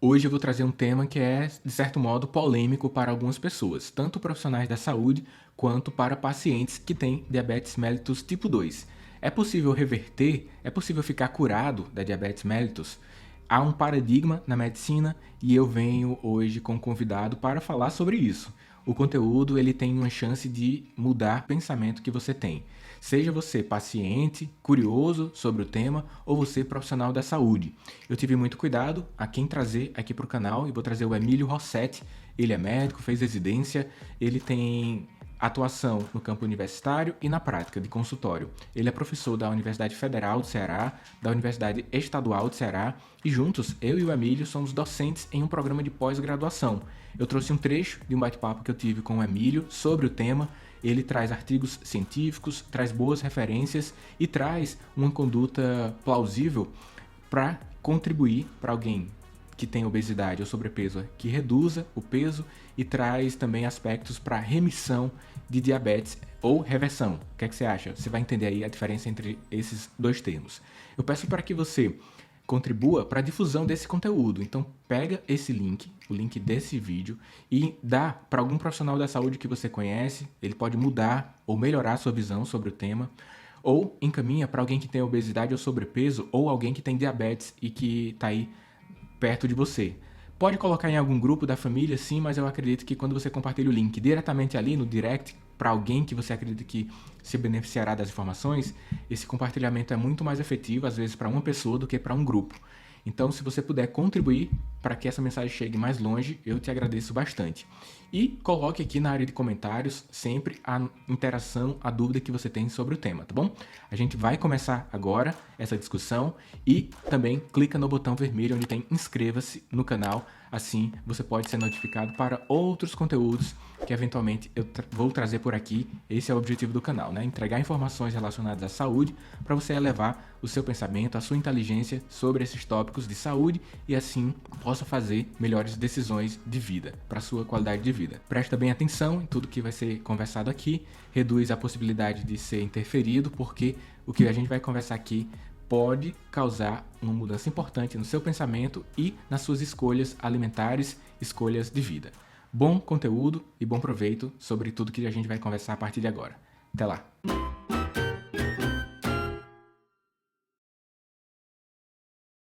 Hoje eu vou trazer um tema que é, de certo modo, polêmico para algumas pessoas, tanto profissionais da saúde quanto para pacientes que têm diabetes mellitus tipo 2. É possível reverter? É possível ficar curado da diabetes mellitus? Há um paradigma na medicina e eu venho hoje com um convidado para falar sobre isso. O conteúdo ele tem uma chance de mudar o pensamento que você tem. Seja você paciente, curioso sobre o tema, ou você profissional da saúde. Eu tive muito cuidado a quem trazer aqui para o canal e vou trazer o Emílio Rossetti. Ele é médico, fez residência, ele tem atuação no campo universitário e na prática de consultório. Ele é professor da Universidade Federal do Ceará, da Universidade Estadual do Ceará e juntos, eu e o Emílio somos docentes em um programa de pós-graduação. Eu trouxe um trecho de um bate-papo que eu tive com o Emílio sobre o tema. Ele traz artigos científicos, traz boas referências e traz uma conduta plausível para contribuir para alguém que tem obesidade ou sobrepeso, que reduza o peso e traz também aspectos para remissão de diabetes ou reversão. O que é que você acha? Você vai entender aí a diferença entre esses dois termos. Eu peço para que você contribua para a difusão desse conteúdo. Então, pega esse link, o link desse vídeo, e dá para algum profissional da saúde que você conhece. Ele pode mudar ou melhorar a sua visão sobre o tema. Ou encaminha para alguém que tem obesidade ou sobrepeso, ou alguém que tem diabetes e que está aí perto de você. Pode colocar em algum grupo da família, sim, mas eu acredito que quando você compartilha o link diretamente ali no direct para alguém que você acredita que se beneficiará das informações, esse compartilhamento é muito mais efetivo, às vezes para uma pessoa do que para um grupo. Então, se você puder contribuir para que essa mensagem chegue mais longe, eu te agradeço bastante. E coloque aqui na área de comentários sempre a interação, a dúvida que você tem sobre o tema, tá bom? A gente vai começar agora essa discussão e também clica no botão vermelho onde tem inscreva-se no canal, assim você pode ser notificado para outros conteúdos que eventualmente eu vou trazer por aqui. Esse é o objetivo do canal, né? Entregar informações relacionadas à saúde para você elevar o seu pensamento, a sua inteligência sobre esses tópicos de saúde e assim possa fazer melhores decisões de vida, para a sua qualidade de vida. Presta bem atenção em tudo que vai ser conversado aqui, reduz a possibilidade de ser interferido, porque o que a gente vai conversar aqui pode causar uma mudança importante no seu pensamento e nas suas escolhas alimentares, escolhas de vida. Bom conteúdo e bom proveito sobre tudo que a gente vai conversar a partir de agora. Até lá!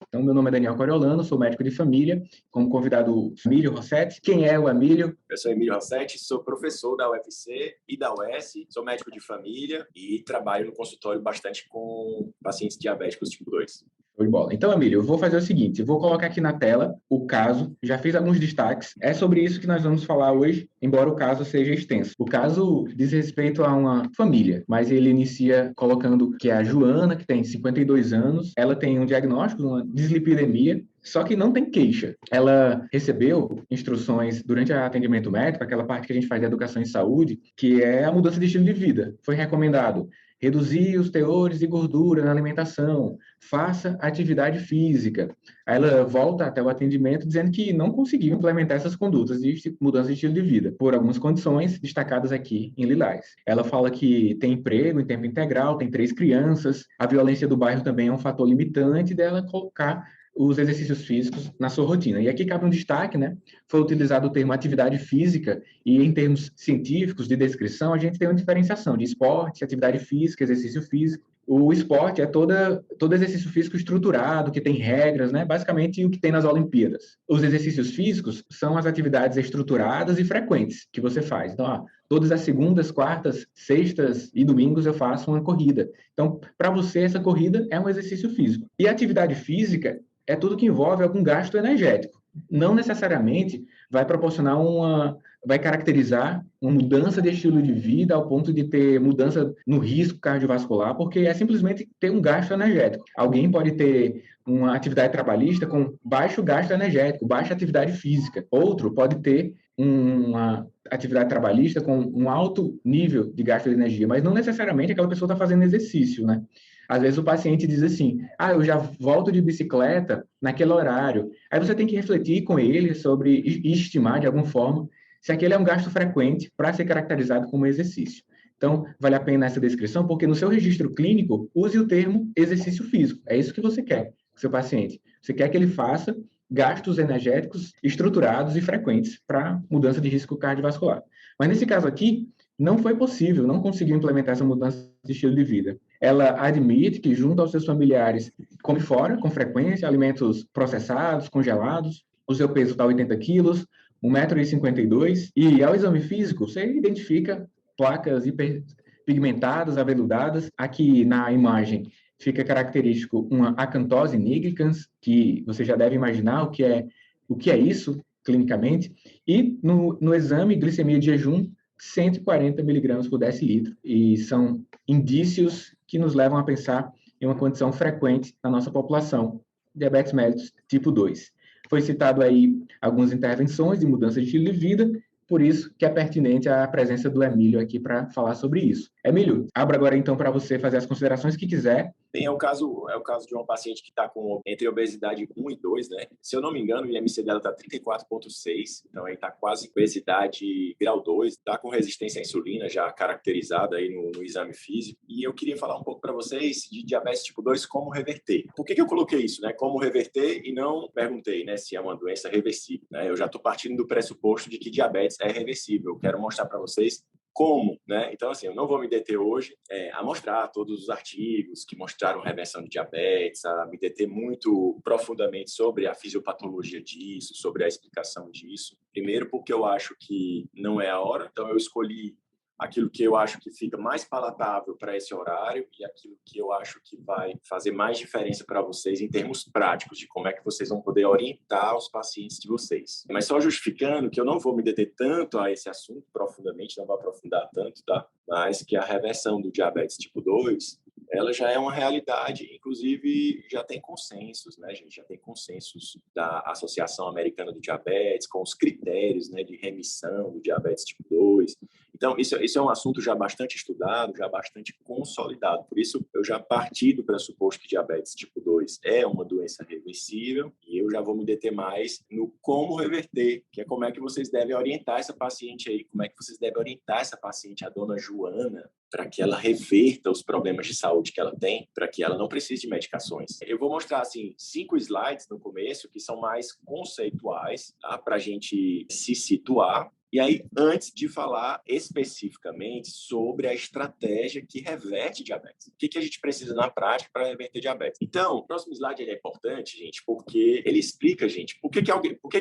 Então, meu nome é Daniel Coriolano, sou médico de família, como convidado Emílio Rossetti. Quem é o Emílio? Eu sou Emílio Rossetti, sou professor da UFC e da UES, sou médico de família e trabalho no consultório bastante com pacientes diabéticos tipo 2. Show de bola. Então, Emílio, eu vou fazer o seguinte, eu vou colocar aqui na tela o caso, já fiz alguns destaques, é sobre isso que nós vamos falar hoje, embora o caso seja extenso. O caso diz respeito a uma família, mas ele inicia colocando que é a Joana, que tem 52 anos, ela tem um diagnóstico, uma dislipidemia, só que não tem queixa. Ela recebeu instruções durante o atendimento médico, aquela parte que a gente faz de educação em saúde, que é a mudança de estilo de vida. Foi recomendado reduzir os teores de gordura na alimentação, faça atividade física. Aí ela volta até o atendimento dizendo que não conseguiu implementar essas condutas de mudança de estilo de vida, por algumas condições destacadas aqui em lilás. Ela fala que tem emprego em tempo integral, tem 3 crianças, a violência do bairro também é um fator limitante dela colocar os exercícios físicos na sua rotina. E aqui cabe um destaque, né? Foi utilizado o termo atividade física e em termos científicos de descrição, a gente tem uma diferenciação de esporte, atividade física, exercício físico. O esporte é todo exercício físico estruturado, que tem regras, né? Basicamente o que tem nas Olimpíadas. Os exercícios físicos são as atividades estruturadas e frequentes que você faz. Então, todas as segundas, quartas, sextas e domingos eu faço uma corrida. Então, para você, essa corrida é um exercício físico. E a atividade física é tudo que envolve algum gasto energético. Não necessariamente vai caracterizar uma mudança de estilo de vida ao ponto de ter mudança no risco cardiovascular, porque é simplesmente ter um gasto energético. Alguém pode ter uma atividade trabalhista com baixo gasto energético, baixa atividade física. Outro pode ter uma atividade trabalhista com um alto nível de gasto de energia, mas não necessariamente aquela pessoa está fazendo exercício, né? Às vezes o paciente diz assim, eu já volto de bicicleta naquele horário. Aí você tem que refletir com ele sobre e estimar de alguma forma se aquele é um gasto frequente para ser caracterizado como exercício. Então, vale a pena essa descrição, porque no seu registro clínico, use o termo exercício físico. É isso que você quer, seu paciente. Você quer que ele faça gastos energéticos estruturados e frequentes para mudança de risco cardiovascular. Mas nesse caso aqui, não foi possível, não conseguiu implementar essa mudança de estilo de vida. Ela admite que, junto aos seus familiares, come fora, com frequência, alimentos processados, congelados, o seu peso está 80 quilos, 1,52 m, e ao exame físico, você identifica placas hiperpigmentadas, aveludadas. Aqui na imagem fica característico uma acantose nigricans, que você já deve imaginar o que é isso clinicamente, e no exame glicemia de jejum, 140 miligramas por decilitro, e são indícios que nos levam a pensar em uma condição frequente na nossa população, diabetes mellitus tipo 2. Foi citado aí algumas intervenções de mudança de estilo de vida, por isso que é pertinente a presença do Emílio aqui para falar sobre isso. Emílio, abro agora então para você fazer as considerações que quiser. Bem, é o caso de uma paciente que está com entre obesidade 1 e 2, né? Se eu não me engano, o IMC dela está 34,6, então aí está quase obesidade grau 2, está com resistência à insulina já caracterizada aí no exame físico. E eu queria falar um pouco para vocês de diabetes tipo 2, como reverter. Por que eu coloquei isso, né? Como reverter e não perguntei, né, se é uma doença reversível, né? Eu já estou partindo do pressuposto de que diabetes é reversível. Eu quero mostrar para vocês como, né? Então, assim, eu não vou me deter hoje a mostrar todos os artigos que mostraram reversão de diabetes, a me deter muito profundamente sobre a fisiopatologia disso, sobre a explicação disso. Primeiro, porque eu acho que não é a hora, então eu escolhi aquilo que eu acho que fica mais palatável para esse horário e aquilo que eu acho que vai fazer mais diferença para vocês em termos práticos, de como é que vocês vão poder orientar os pacientes de vocês. Mas só justificando que eu não vou me deter tanto a esse assunto profundamente, não vou aprofundar tanto, tá? Mas que a reversão do diabetes tipo 2, ela já é uma realidade, inclusive já tem consensos, né, gente? Já tem consensos da Associação Americana do Diabetes, com os critérios, né, de remissão do diabetes tipo 2. Então, isso é um assunto já bastante estudado, já bastante consolidado. Por isso, eu já parti do pressuposto que diabetes tipo 2 é uma doença reversível e eu já vou me deter mais no como reverter, que é como é que vocês devem orientar essa paciente aí, como é que vocês devem orientar essa paciente, a dona Joana, para que ela reverta os problemas de saúde que ela tem, para que ela não precise de medicações. Eu vou mostrar, assim, 5 slides no começo, que são mais conceituais, tá? Para a gente se situar. E aí, antes de falar especificamente sobre a estratégia que reverte diabetes. O que a gente precisa na prática para reverter diabetes? Então, o próximo slide é importante, gente, porque ele explica, gente, por que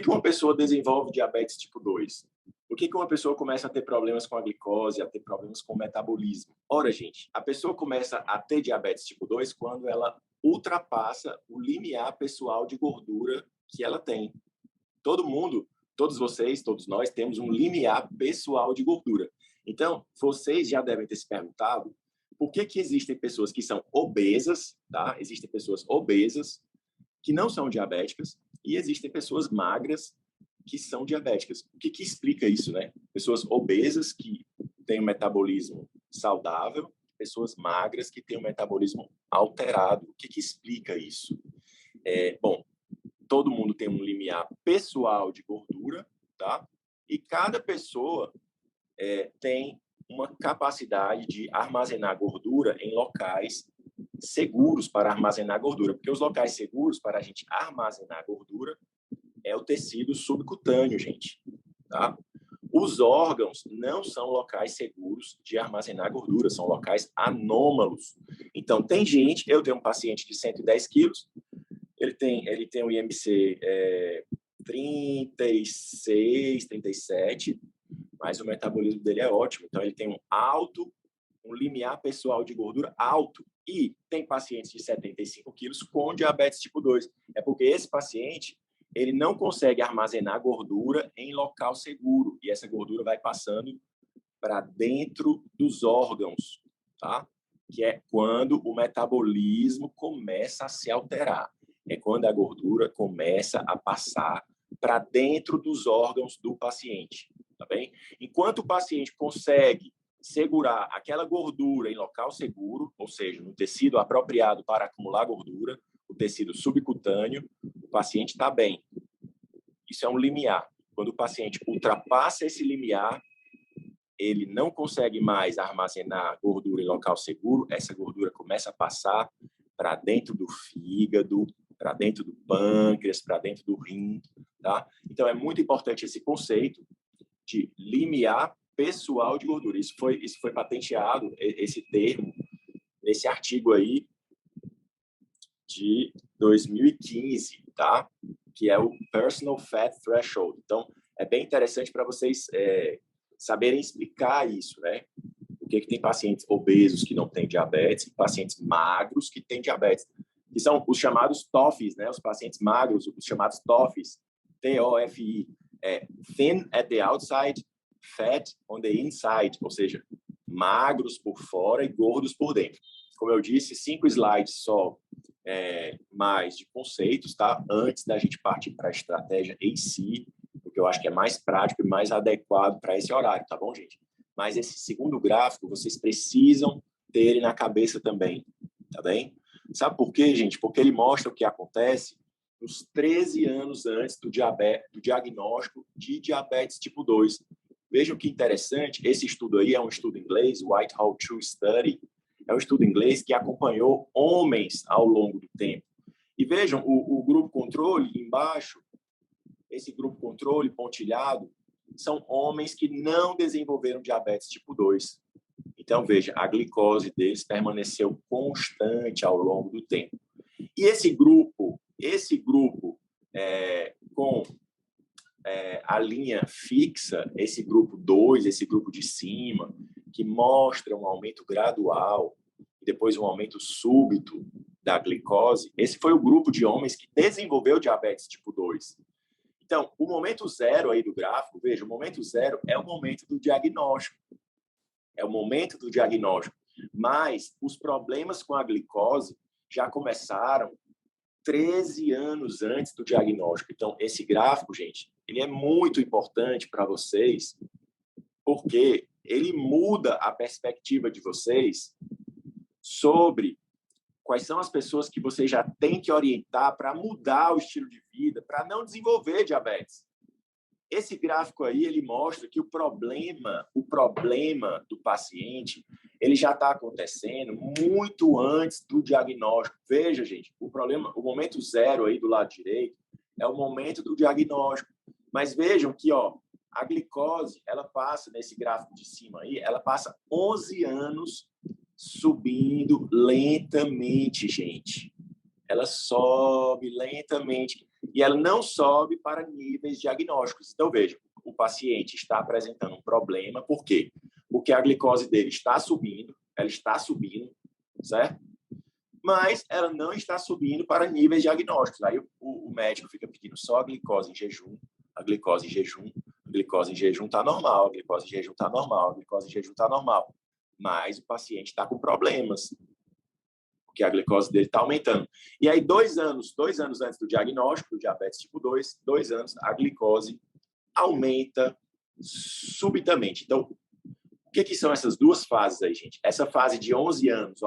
uma pessoa desenvolve diabetes tipo 2? Por que uma pessoa começa a ter problemas com a glicose, a ter problemas com o metabolismo? Ora, gente, a pessoa começa a ter diabetes tipo 2 quando ela ultrapassa o limiar pessoal de gordura que ela tem. Todo mundo, todos vocês, todos nós, temos um limiar pessoal de gordura. Então, vocês já devem ter se perguntado por que existem pessoas que são obesas, tá? Existem pessoas obesas que não são diabéticas e existem pessoas magras que são diabéticas. O que explica isso, né? Pessoas obesas que têm um metabolismo saudável, pessoas magras que têm um metabolismo alterado. O que explica isso? Bom, todo mundo tem um limiar pessoal de gordura, tá? E cada pessoa tem uma capacidade de armazenar gordura em locais seguros para armazenar gordura, porque os locais seguros para a gente armazenar gordura é o tecido subcutâneo, gente, tá? Os órgãos não são locais seguros de armazenar gordura, são locais anômalos. Então, tem gente, eu tenho um paciente de 110 quilos, ele tem um IMC 36, 37, mas o metabolismo dele é ótimo. Então, ele tem um limiar pessoal de gordura alto. E tem pacientes de 75 quilos com diabetes tipo 2. É porque esse paciente ele não consegue armazenar gordura em local seguro. E essa gordura vai passando para dentro dos órgãos, tá? Que é quando o metabolismo começa a se alterar. É quando a gordura começa a passar para dentro dos órgãos do paciente, tá bem? Enquanto o paciente consegue segurar aquela gordura em local seguro, ou seja, no tecido apropriado para acumular gordura, o tecido subcutâneo, o paciente está bem. Isso é um limiar. Quando o paciente ultrapassa esse limiar, ele não consegue mais armazenar gordura em local seguro, essa gordura começa a passar para dentro do fígado, para dentro do pâncreas, para dentro do rim, tá? Então, é muito importante esse conceito de limiar pessoal de gordura. Isso foi patenteado, esse termo, nesse artigo aí de 2015, tá? Que é o Personal Fat Threshold. Então, é bem interessante para vocês saberem explicar isso, né? O que tem pacientes obesos que não têm diabetes e pacientes magros que têm diabetes, que são os chamados TOFIs, né? Os pacientes magros, os chamados TOFIs, TOFI, thin at the outside, fat on the inside, ou seja, magros por fora e gordos por dentro. Como eu disse, 5 slides só mais de conceitos, tá? Antes da gente partir para a estratégia em si, porque eu acho que é mais prático e mais adequado para esse horário, tá bom, gente? Mas esse segundo gráfico, vocês precisam ter ele na cabeça também, tá bem? Sabe por quê, gente? Porque ele mostra o que acontece nos 13 anos antes do diagnóstico de diabetes tipo 2. Vejam que interessante, esse estudo aí é um estudo em inglês, Whitehall 2 Study, é um estudo em inglês que acompanhou homens ao longo do tempo. E vejam, o grupo controle embaixo, esse grupo controle pontilhado, são homens que não desenvolveram diabetes tipo 2. Então, veja, a glicose deles permaneceu constante ao longo do tempo. E esse grupo com a linha fixa, esse grupo 2, esse grupo de cima, que mostra um aumento gradual e depois um aumento súbito da glicose, esse foi o grupo de homens que desenvolveu diabetes tipo 2. Então, o momento zero aí do gráfico, veja, o momento zero é o momento do diagnóstico. É o momento do diagnóstico. Mas os problemas com a glicose já começaram 13 anos antes do diagnóstico. Então, esse gráfico, gente, ele é muito importante para vocês, porque ele muda a perspectiva de vocês sobre quais são as pessoas que vocês já têm que orientar para mudar o estilo de vida, para não desenvolver diabetes. Esse gráfico aí, ele mostra que o problema do paciente, ele já está acontecendo muito antes do diagnóstico. Veja, gente, o momento zero aí do lado direito é o momento do diagnóstico. Mas vejam que, a glicose, ela passa, nesse gráfico de cima aí, ela passa 11 anos subindo lentamente, gente. Ela sobe lentamente e ela não sobe para níveis diagnósticos. Então, veja, o paciente está apresentando um problema. Por quê? Porque a glicose dele está subindo, ela está subindo, certo? Mas ela não está subindo para níveis diagnósticos. Aí o médico fica pedindo só a glicose em jejum, a glicose em jejum, a glicose em jejum está normal, a glicose em jejum está normal, a glicose em jejum está normal. Mas o paciente está com problemas, porque a glicose dele está aumentando. E aí, 2 anos antes do diagnóstico do diabetes tipo 2, 2 anos, a glicose aumenta subitamente. Então, o que são essas duas fases aí, gente? Essa fase de 11 anos,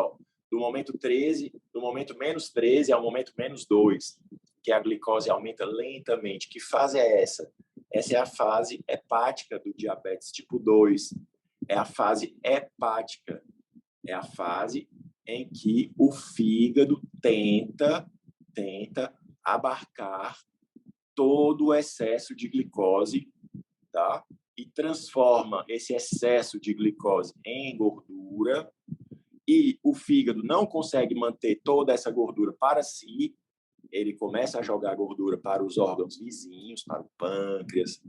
do momento 13, do momento menos 13 ao momento menos 2, que a glicose aumenta lentamente. Que fase é essa? Essa é a fase hepática do diabetes tipo 2. É a fase hepática. É a fase em que o fígado tenta abarcar todo o excesso de glicose, tá? E transforma esse excesso de glicose em gordura, e o fígado não consegue manter toda essa gordura para si, ele começa a jogar gordura para os órgãos vizinhos, para o pâncreas,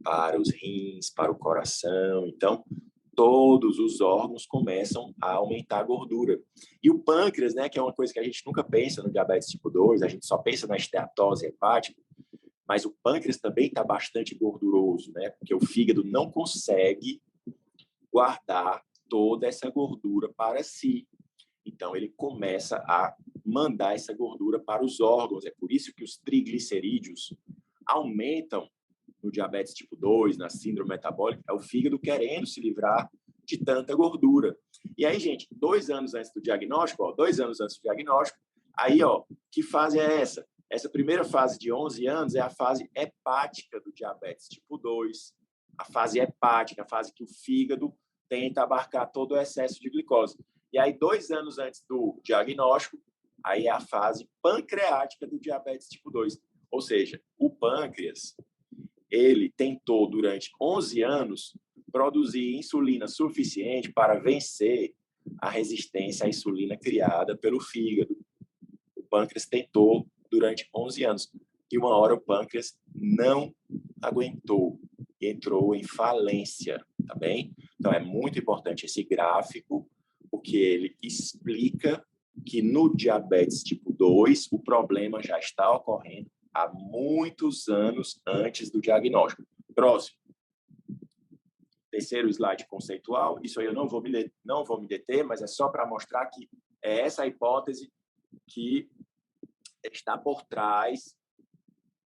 para os rins, para o coração. Então, todos os órgãos começam a aumentar a gordura. E o pâncreas, né, que é uma coisa que a gente nunca pensa no diabetes tipo 2, a gente só pensa na esteatose hepática, mas o pâncreas também está bastante gorduroso, né, porque o fígado não consegue guardar toda essa gordura para si. Então, ele começa a mandar essa gordura para os órgãos. É por isso que os triglicerídeos aumentam no diabetes tipo 2, na síndrome metabólica, é o fígado querendo se livrar de tanta gordura. E aí, gente, 2 anos antes do diagnóstico, 2 anos antes do diagnóstico, aí, que fase é essa? Essa primeira fase de 11 anos é a fase hepática do diabetes tipo 2. A fase hepática, a fase que o fígado tenta abarcar todo o excesso de glicose. E aí, 2 anos antes do diagnóstico, Aí é a fase pancreática do diabetes tipo 2. Ou seja, o pâncreas, ele tentou durante 11 anos produzir insulina suficiente para vencer a resistência à insulina criada pelo fígado. O pâncreas tentou durante 11 anos. E uma hora o pâncreas não aguentou, entrou em falência, tá bem? Então é muito importante esse gráfico, porque ele explica que no diabetes tipo 2 o problema já está ocorrendo há muitos anos antes do diagnóstico. Próximo. Terceiro slide conceitual. Isso aí eu não vou me deter, mas é só para mostrar que é essa a hipótese que está por trás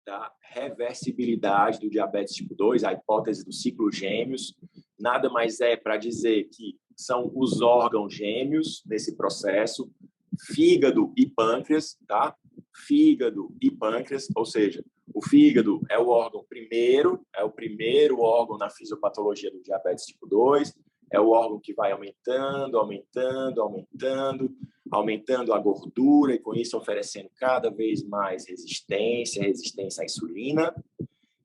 da reversibilidade do diabetes tipo 2, a hipótese dos ciclos gêmeos. Nada mais é para dizer que são os órgãos gêmeos nesse processo, fígado e pâncreas, tá? Fígado e pâncreas, ou seja, o fígado é o órgão primeiro, é o primeiro órgão na fisiopatologia do diabetes tipo 2, é o órgão que vai aumentando, aumentando, aumentando, aumentando a gordura e com isso oferecendo cada vez mais resistência à insulina.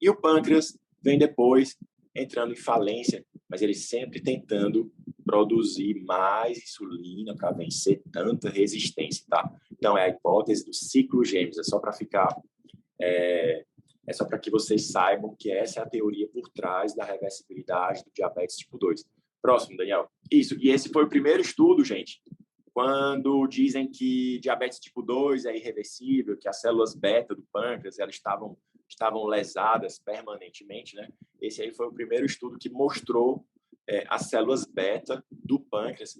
E o pâncreas vem depois, entrando em falência, mas ele sempre tentando produzir mais insulina para vencer tanta resistência, tá? Então, é a hipótese do ciclo gêmeos, é só para ficar... É só para que vocês saibam que essa é a teoria por trás da reversibilidade do diabetes tipo 2. Próximo, Daniel. Isso, e esse foi o primeiro estudo, gente, quando dizem que diabetes tipo 2 é irreversível, que as células beta do pâncreas elas estavam lesadas permanentemente, né? Esse aí foi o primeiro estudo que mostrou as células beta do pâncreas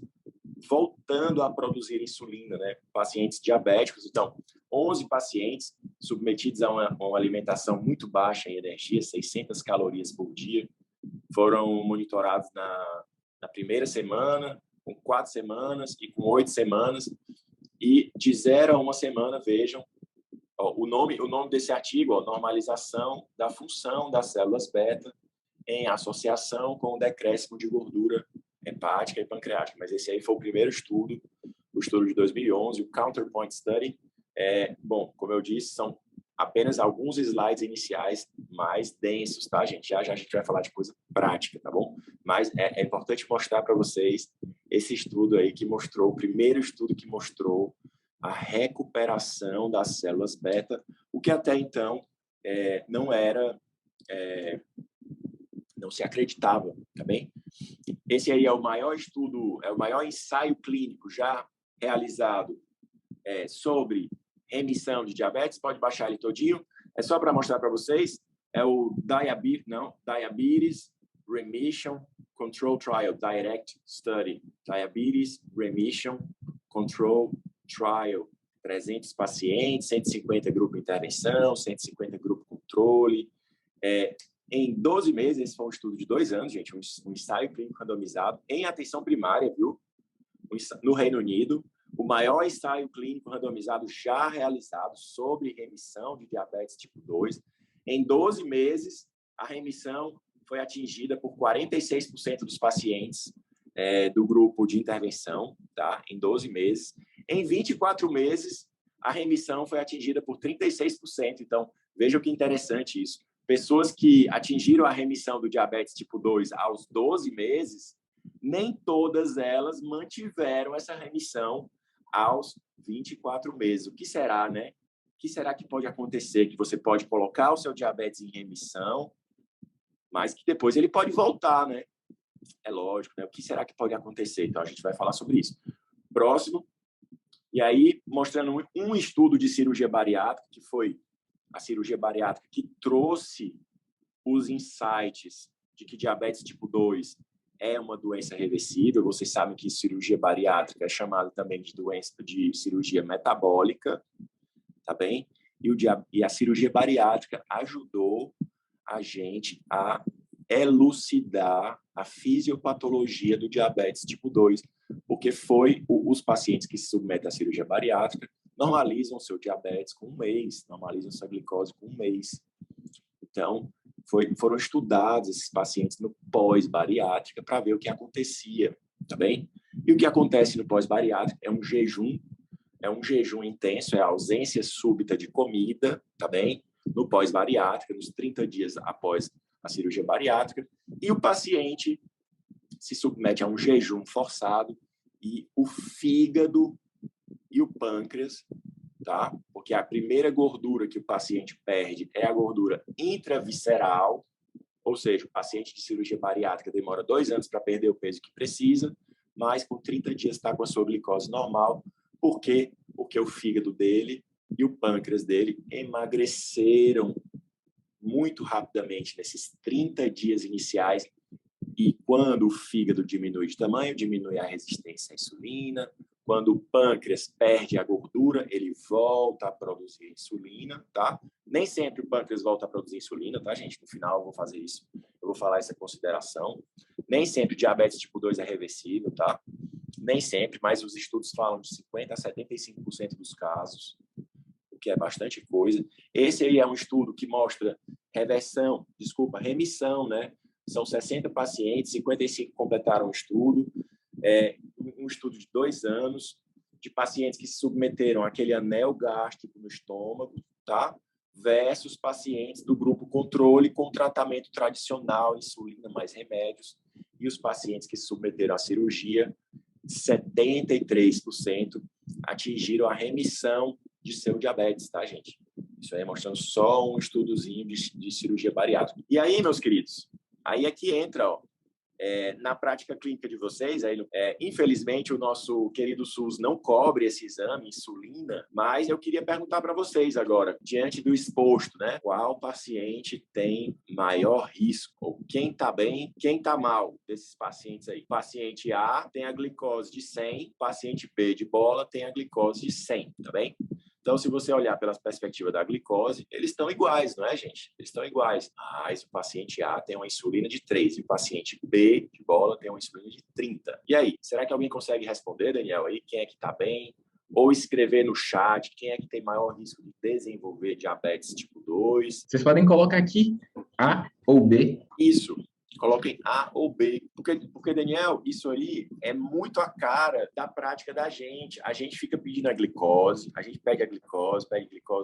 voltando a produzir insulina, né? Pacientes diabéticos. Então, 11 pacientes submetidos a uma alimentação muito baixa em energia, 600 calorias por dia, foram monitorados na primeira semana, com 4 semanas e com 8 semanas. E de 0 a 1 semana, vejam, o nome desse artigo, normalização da função das células beta em associação com o decréscimo de gordura hepática e pancreática. Mas esse aí foi o primeiro estudo, o estudo de 2011, o Counterpoint Study. Bom, como eu disse, são apenas alguns slides iniciais mais densos, tá, gente? Já a gente vai falar de coisa prática, tá bom? Mas é importante mostrar para vocês esse estudo aí que mostrou, o primeiro estudo que mostrou a recuperação das células beta, o que até então não era... não se acreditava, tá bem? Esse aí é o maior estudo, é o maior ensaio clínico já realizado sobre remissão de diabetes. Pode baixar ele todinho. É só para mostrar para vocês. É o Diabetes Remission Control Trial, Direct Study. Diabetes Remission Control Trial. 300 pacientes, 150 grupo intervenção, 150 grupo controle. Em 12 meses, esse foi um estudo de 2 anos, gente, um ensaio clínico randomizado em atenção primária, viu? No Reino Unido, o maior ensaio clínico randomizado já realizado sobre remissão de diabetes tipo 2. Em 12 meses, a remissão foi atingida por 46% dos pacientes do grupo de intervenção, tá? Em 12 meses. Em 24 meses, a remissão foi atingida por 36%. Então, vejam que interessante isso. Pessoas que atingiram a remissão do diabetes tipo 2 aos 12 meses, nem todas elas mantiveram essa remissão aos 24 meses. O que será, né? O que será que pode acontecer? Que você pode colocar o seu diabetes em remissão, mas que depois ele pode voltar, né? É lógico, né? O que será que pode acontecer? Então, a gente vai falar sobre isso. Próximo. E aí, mostrando um estudo de cirurgia bariátrica, que foi a cirurgia bariátrica que trouxe os insights de que diabetes tipo 2 é uma doença reversível. Vocês sabem que cirurgia bariátrica é chamada também de doença de cirurgia metabólica, tá bem? E a cirurgia bariátrica ajudou a gente a elucidar a fisiopatologia do diabetes tipo 2, porque os pacientes que se submetem à cirurgia bariátrica normalizam seu diabetes com 1 mês, normalizam sua glicose com 1 mês. Então, foram estudados esses pacientes no pós-bariátrica para ver o que acontecia, tá bem? E o que acontece no pós-bariátrica é um jejum é um jejum intenso, é a ausência súbita de comida, tá bem? No pós-bariátrica, nos 30 dias após a cirurgia bariátrica, e o paciente se submete a um jejum forçado e o fígado e o pâncreas, tá? Porque a primeira gordura que o paciente perde é a gordura intravisceral, ou seja, o paciente de cirurgia bariátrica demora 2 anos para perder o peso que precisa, mas com 30 dias está com a sua glicose normal. Por quê? Porque o fígado dele e o pâncreas dele emagreceram muito rapidamente nesses 30 dias iniciais. E quando o fígado diminui de tamanho, diminui a resistência à insulina. Quando o pâncreas perde a gordura, ele volta a produzir insulina, tá? Nem sempre o pâncreas volta a produzir insulina, tá, gente? No final eu vou fazer isso. Eu vou falar essa consideração. Nem sempre diabetes tipo 2 é reversível, tá? Nem sempre, mas os estudos falam de 50% a 75% dos casos, o que é bastante coisa. Esse aí é um estudo que mostra remissão, né? São 60 pacientes, 55 completaram o estudo. Um estudo de 2 anos, de pacientes que se submeteram àquele anel gástrico no estômago, tá? Versus pacientes do grupo controle com tratamento tradicional, insulina mais remédios, e os pacientes que se submeteram à cirurgia, 73% atingiram a remissão de seu diabetes, tá, gente? Isso aí é mostrando só um estudozinho de cirurgia bariátrica. E aí, meus queridos, aí é que entra, ó, na prática clínica de vocês, infelizmente o nosso querido SUS não cobre esse exame, insulina, mas eu queria perguntar para vocês agora, diante do exposto, né? Qual paciente tem maior risco? Ou quem está bem, quem está mal desses pacientes aí? Paciente A tem a glicose de 100, paciente B de bola tem a glicose de 100, tá bem? Então, se você olhar pela perspectiva da glicose, eles estão iguais, não é, gente? Eles estão iguais. Mas o paciente A tem uma insulina de 3 e o paciente B, de bola, tem uma insulina de 30. E aí, será que alguém consegue responder, Daniel, aí? Quem é que está bem? Ou escrever no chat quem é que tem maior risco de desenvolver diabetes tipo 2? Vocês podem colocar aqui A ou B. Isso. Coloquem A ou B. Porque, Daniel, isso aí é muito a cara da prática da gente. A gente fica pedindo a glicose, a gente pede a glicose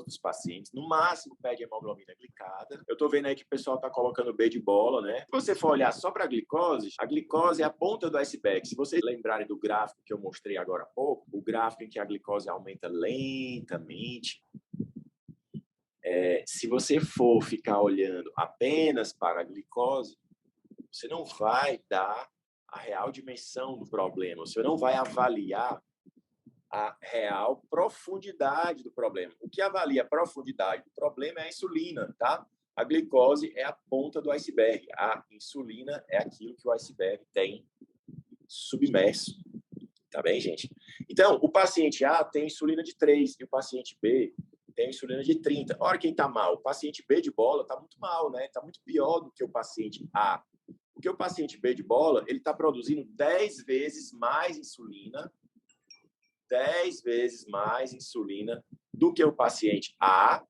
dos pacientes, no máximo pede a hemoglobina glicada. Eu tô vendo aí que o pessoal tá colocando B de bola, né? Se você for olhar só para a glicose é a ponta do iceberg. Se vocês lembrarem do gráfico que eu mostrei agora há pouco, o gráfico em que a glicose aumenta lentamente, se você for ficar olhando apenas para a glicose, você não vai dar a real dimensão do problema, você não vai avaliar a real profundidade do problema. O que avalia a profundidade do problema é a insulina, tá? A glicose é a ponta do iceberg, a insulina é aquilo que o iceberg tem submerso, tá bem, gente? Então, o paciente A tem insulina de 3 e o paciente B tem insulina de 30. Olha quem tá mal, o paciente B de bola tá muito mal, né? Tá muito pior do que o paciente A. Porque o paciente B de bola, ele está produzindo 10 vezes mais insulina, 10 vezes mais insulina do que o paciente A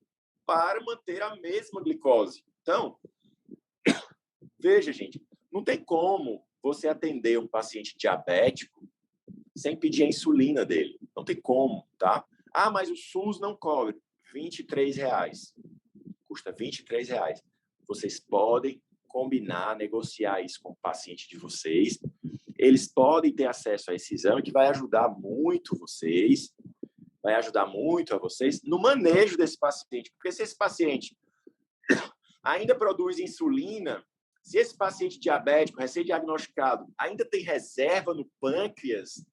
para manter a mesma glicose. Então, veja, gente, não tem como você atender um paciente diabético sem pedir a insulina dele. Não tem como, tá? Ah, mas o SUS não cobre. R$23. Custa R$23. Vocês podem combinar, negociar isso com o paciente de vocês. Eles podem ter acesso a esse exame que vai ajudar muito vocês, vai ajudar muito a vocês no manejo desse paciente. Porque se esse paciente ainda produz insulina, se esse paciente diabético, recém-diagnosticado, ainda tem reserva no pâncreas,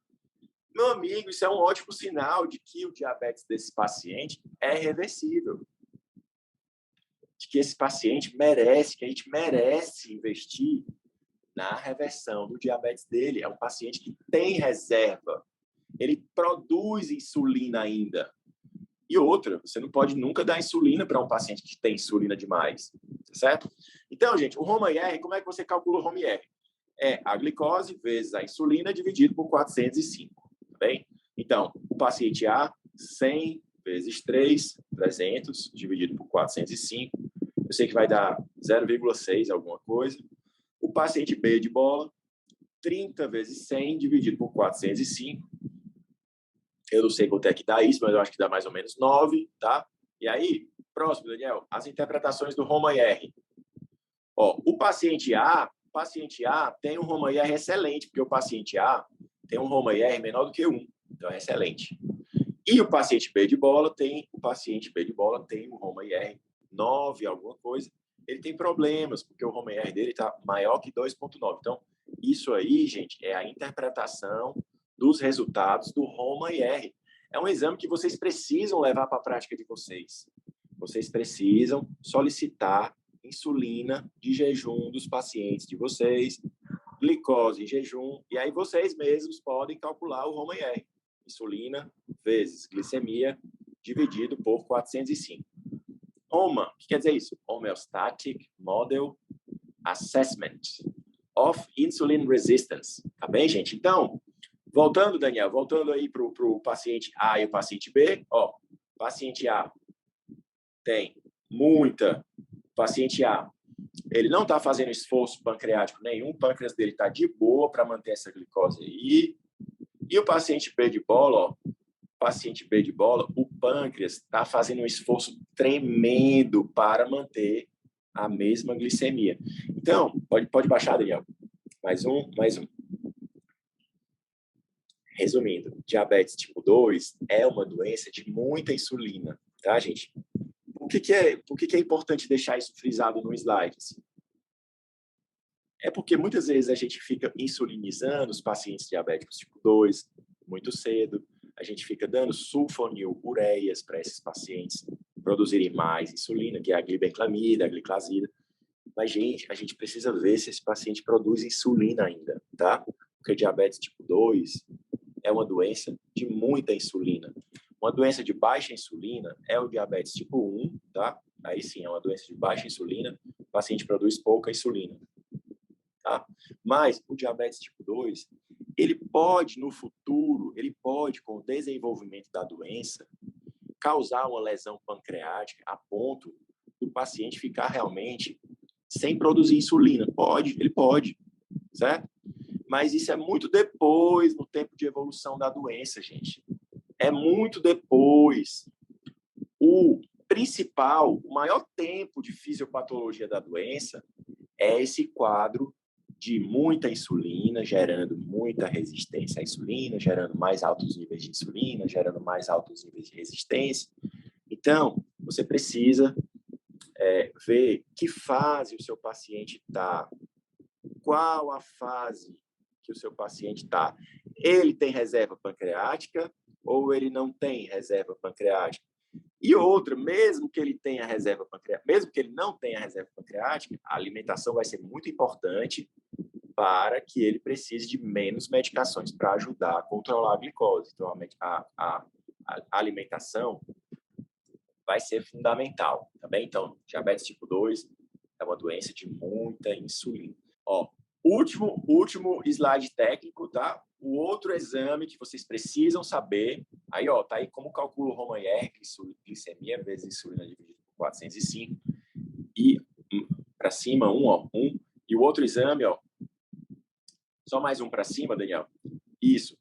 meu amigo, isso é um ótimo sinal de que o diabetes desse paciente é reversível. De que esse paciente merece, que a gente merece investir na reversão do diabetes dele. É um paciente que tem reserva. Ele produz insulina ainda. E outra, você não pode nunca dar insulina para um paciente que tem insulina demais, certo? Então, gente, o ROMA-IR, como é que você calcula o ROMA-IR? É a glicose vezes a insulina dividido por 405, tá bem? Então, o paciente A, 100 vezes 3, 300, dividido por 405. Eu sei que vai dar 0,6 alguma coisa. O paciente B de bola, 30 vezes 100, dividido por 405. Eu não sei quanto é que dá isso, mas eu acho que dá mais ou menos 9, tá? E aí, próximo, Daniel, as interpretações do Roma-IR. Ó, o paciente A tem um Roma-IR excelente, porque o paciente A tem um Roma-IR menor do que 1, então é excelente. E o paciente B de bola tem um Roma-IR 9, alguma coisa. Ele tem problemas, porque o Roma-IR dele está maior que 2,9. Então, isso aí, gente, é a interpretação dos resultados do Roma-IR. É um exame que vocês precisam levar para a prática de vocês. Vocês precisam solicitar insulina de jejum dos pacientes de vocês, glicose em jejum, e aí vocês mesmos podem calcular o Roma-IR. Insulina vezes glicemia dividido por 405. HOMA, o que quer dizer isso? Homeostatic Model Assessment of Insulin Resistance. Tá bem, gente? Então, voltando, Daniel, voltando aí para o paciente A e o paciente B, ó, paciente A tem muita, paciente A, ele não está fazendo esforço pancreático nenhum, o pâncreas dele está de boa para manter essa glicose aí. E o paciente B de bola, ó, paciente B de bola, o pâncreas está fazendo um esforço tremendo para manter a mesma glicemia. Então, pode baixar, Daniel. Mais um. Resumindo, diabetes tipo 2 é uma doença de muita insulina, tá, gente? Por que é importante deixar isso frisado no slide? Assim? É porque muitas vezes a gente fica insulinizando os pacientes diabéticos tipo 2 muito cedo, a gente fica dando sulfonilureias para esses pacientes produzirem mais insulina, que é a glibenclamida, a gliclazida. Mas, gente, a gente precisa ver se esse paciente produz insulina ainda, tá? Porque diabetes tipo 2 é uma doença de muita insulina. Uma doença de baixa insulina é o diabetes tipo 1, tá? Aí sim, é uma doença de baixa insulina, o paciente produz pouca insulina. Tá? Mas o diabetes tipo 2, ele pode, no futuro, com o desenvolvimento da doença, causar uma lesão pancreática a ponto do paciente ficar realmente sem produzir insulina. Ele pode, certo? Mas isso é muito depois, no tempo de evolução da doença, gente. É muito depois. O maior tempo de fisiopatologia da doença é esse quadro de muita insulina, gerando muita resistência à insulina, gerando mais altos níveis de insulina, gerando mais altos níveis de resistência. Então, você precisa ver que fase o seu paciente está, qual a fase que o seu paciente está. Ele tem reserva pancreática ou ele não tem reserva pancreática? E outra, mesmo que ele tenha reserva pancreática, mesmo que ele não tenha reserva pancreática, a alimentação vai ser muito importante para que ele precise de menos medicações para ajudar a controlar a glicose. Então, a alimentação vai ser fundamental, tá bem? Então, diabetes tipo 2 é uma doença de muita insulina. Ó, último slide técnico, tá? O outro exame que vocês precisam saber, aí, ó, tá aí como calcula o Roma-IR, glicemia vezes insulina dividido por 405, e para cima, e o outro exame, ó, só mais um para cima, Daniel. Isso.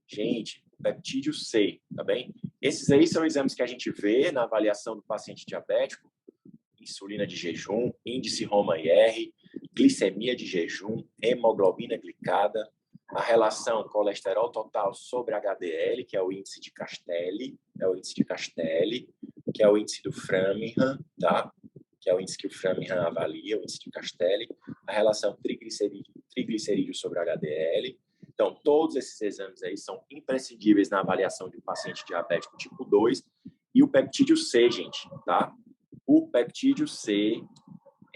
Gente, peptídeo C, tá bem? Esses aí são exames que a gente vê na avaliação do paciente diabético, insulina de jejum, índice Roma-IR, glicemia de jejum, hemoglobina glicada, a relação colesterol total sobre HDL, que é o índice de Castelli, que é o índice do Framingham, tá? Que é o índice que o Framingham avalia, o índice de Castelli, a relação triglicerídeo sobre HDL. Então, todos esses exames aí são imprescindíveis na avaliação de um paciente diabético tipo 2. E o peptídeo C, gente, tá? O peptídeo C